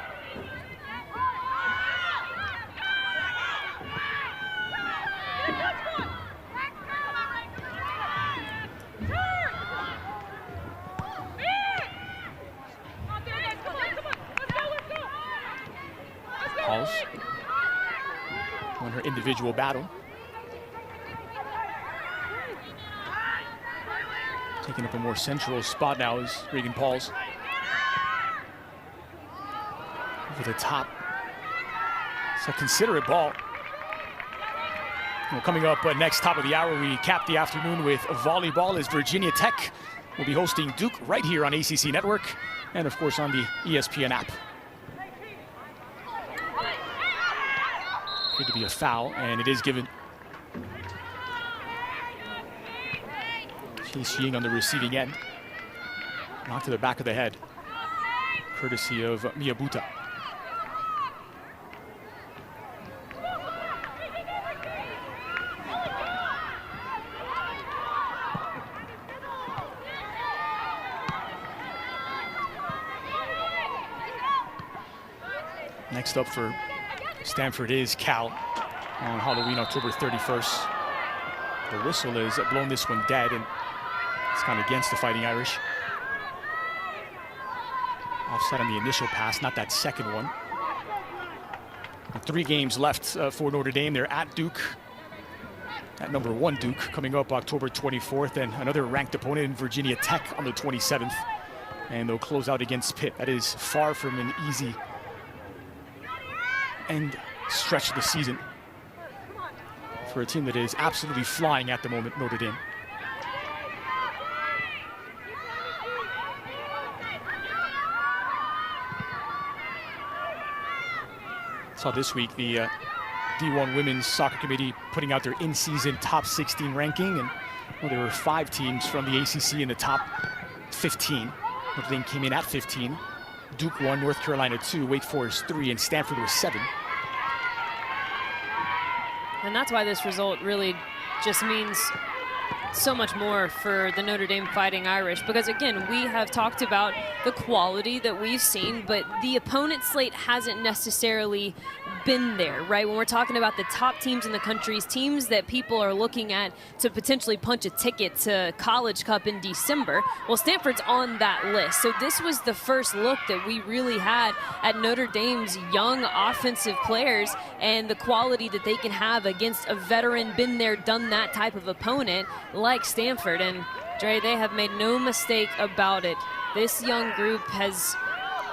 Halls won her individual battle. Taking up a more central spot now is Regan Pauls. Over the top. It's a considerate ball. Well, coming up next, top of the hour, we cap the afternoon with volleyball as Virginia Tech will be hosting Duke right here on ACC Network and, of course, on the ESPN app. Appeared to be a foul, and it is given. Chase Ying on the receiving end. Knocked to the back of the head, courtesy of Miyabuta. Next up for Stanford is Cal on Halloween, October 31st. The whistle has blown this one dead, and it's gone against the Fighting Irish. Offside on the initial pass, not that second one. 3 games left for Notre Dame. They're at Duke, at number 1 Duke, coming up October 24th, and another ranked opponent in Virginia Tech on the 27th. And they'll close out against Pitt. That is far from an easy end stretch of the season for a team that is absolutely flying at the moment, Notre Dame. Saw this week the D1 Women's Soccer Committee putting out their in-season top 16 ranking, and there were 5 teams from the ACC in the top 15. Notre Dame came in at 15. Duke 1, North Carolina 2, Wake Forest 3, and Stanford was 7.
And that's why this result really just means so much more for the Notre Dame Fighting Irish, because again, we have talked about the quality that we've seen, but the opponent slate hasn't necessarily been there, right? When we're talking about the top teams in the country, teams that people are looking at to potentially punch a ticket to College Cup in December, well, Stanford's on that list. So this was the first look that we really had at Notre Dame's young offensive players and the quality that they can have against a veteran, been there, done that type of opponent like Stanford. And Dre, they have made no mistake about it. This young group has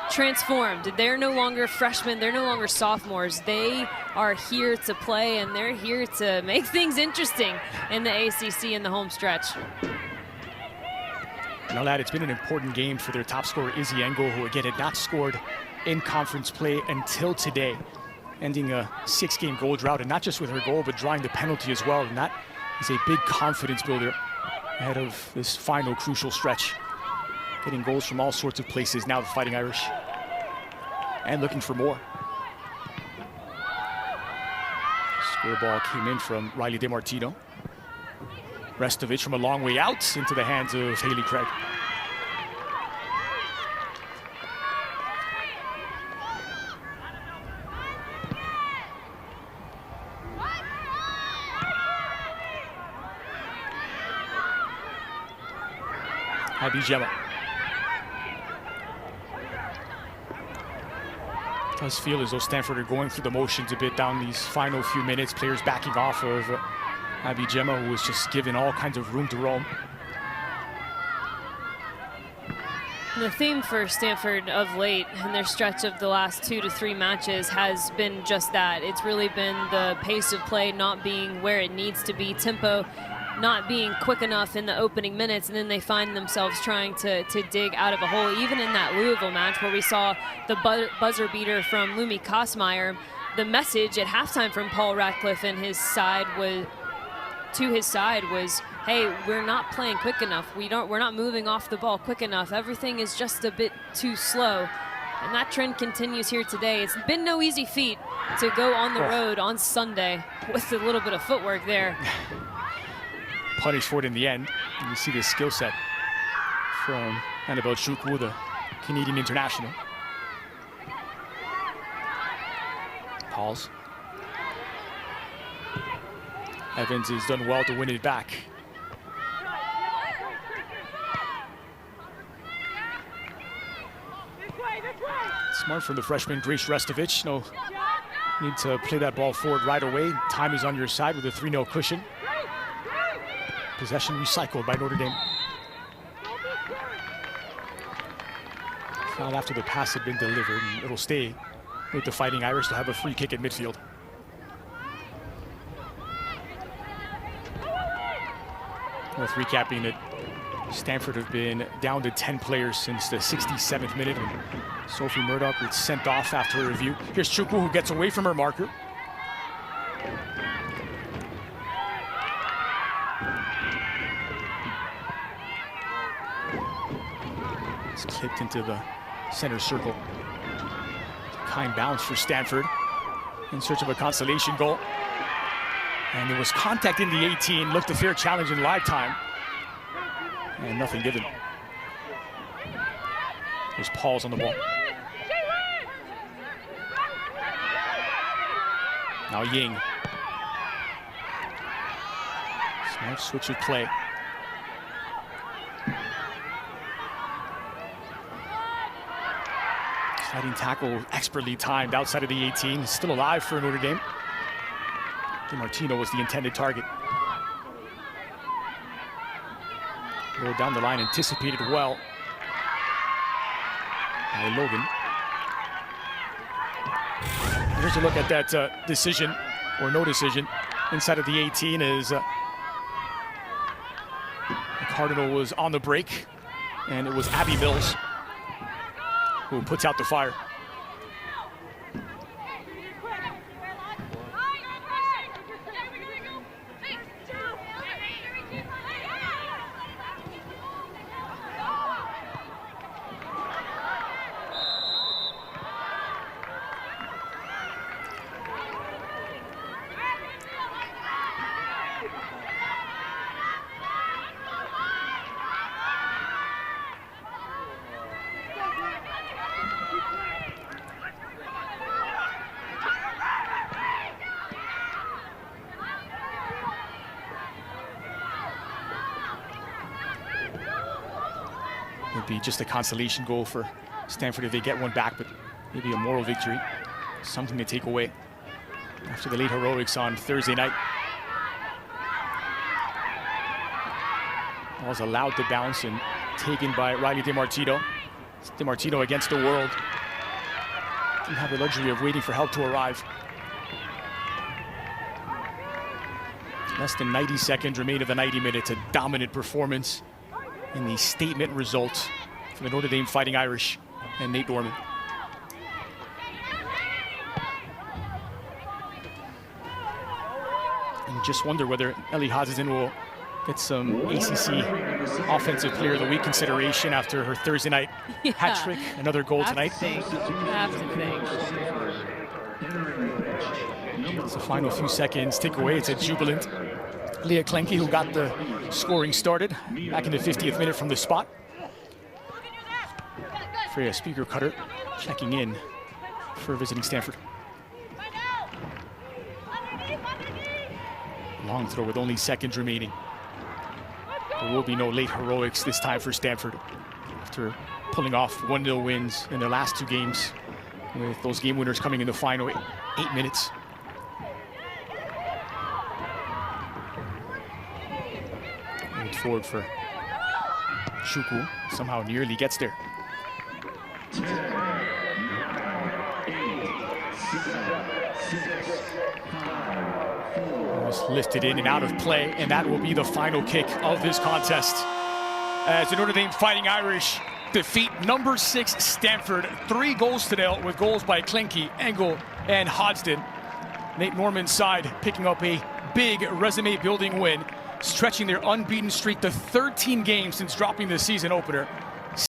transformed. They're no longer freshmen, they're no longer sophomores. They are here to play, and they're here to make things interesting in the ACC in the home stretch.
Now, lad, it's been an important game for their top scorer, Izzy Engel, who again had not scored in conference play until today, ending a 6-game goal drought, and not just with her goal, but drawing the penalty as well. And that is a big confidence builder ahead of this final crucial stretch. Getting goals from all sorts of places now, the Fighting Irish, and looking for more. Square ball came in from Riley DeMartino. Restovich from a long way out into the hands of Haley Craig. Abby Gemma. It does feel as though Stanford are going through the motions a bit down these final few minutes. Players backing off of Abby Gemma, who was just given all kinds of room to roam.
The theme for Stanford of late in their stretch of the last 2 to 3 matches has been just that. It's really been the pace of play not being where it needs to be, tempo not being quick enough in the opening minutes, and then they find themselves trying to dig out of a hole. Even in that Louisville match where we saw the buzzer beater from Lumi Kosmeyer, the message at halftime from Paul Ratcliffe and his side was, hey, we're not playing quick enough. We're not moving off the ball quick enough. Everything is just a bit too slow. And that trend continues here today. It's been no easy feat to go on the road on Sunday with a little bit of footwork there.
Punished for it in the end. And you see this skill set from Annabelle Chukwu, the Canadian international. Pauls. Evans has done well to win it back. Smart from the freshman, Grace Restovich. No need to play that ball forward right away. Time is on your side with a 3-0 cushion. Possession recycled by Notre Dame. Foul after the pass had been delivered, and it'll stay with the Fighting Irish to have a free kick at midfield. Worth recapping that Stanford have been down to 10 players since the 67th minute when Sophie Murdoch was sent off after a review. Here's Chukwu, who gets away from her marker. It's clipped into the center circle. Kind bounce for Stanford in search of a consolation goal. And there was contact in the 18, looked a fair challenge in live time. And nothing given. There's Pauls on the ball. Now Ying. Smart switch of play. Sliding tackle expertly timed outside of the 18. Still alive for Notre Dame. DiMartino was the intended target. Rolled down the line, anticipated well by Logan. Here's a look at that decision, or no decision, inside of the 18 as the Cardinal was on the break, and it was Abby Mills who puts out the fire. Would be just a consolation goal for Stanford if they get one back, but maybe a moral victory, something to take away after the late heroics on Thursday night. Ball's allowed to bounce and taken by Riley DiMartino. It's DiMartino against the world. Didn't have the luxury of waiting for help to arrive. Less than 90 seconds remain of the 90 minutes. A dominant performance in the statement result for the Notre Dame Fighting Irish and Nate Norman. And just wonder whether Ellie Hazesin will get some ACC Offensive Player of the Week consideration after her Thursday night hat trick, another goal tonight.
Have to think.
It's the final few seconds tick away. It's a jubilant Leah Klenke who got the scoring started back in the 50th minute from the spot. Freya Speaker Cutter checking in for visiting Stanford. Long throw with only seconds remaining. There will be no late heroics this time for Stanford after pulling off 1-0 wins in their last two games, with those game winners coming in the final 8 minutes. Moved forward for Chukwu, somehow nearly gets there.
10, 9, 8, 7, 6, 5, 4.
Was lifted in and out of play, and that will be the final kick of this contest as the Notre Dame Fighting Irish defeat number 6 Stanford 3-0 with goals by Klenke, Engel, and Hodgson. Nate Norman's side picking up a big resume building win, stretching their unbeaten streak to 13 games since dropping the season opener.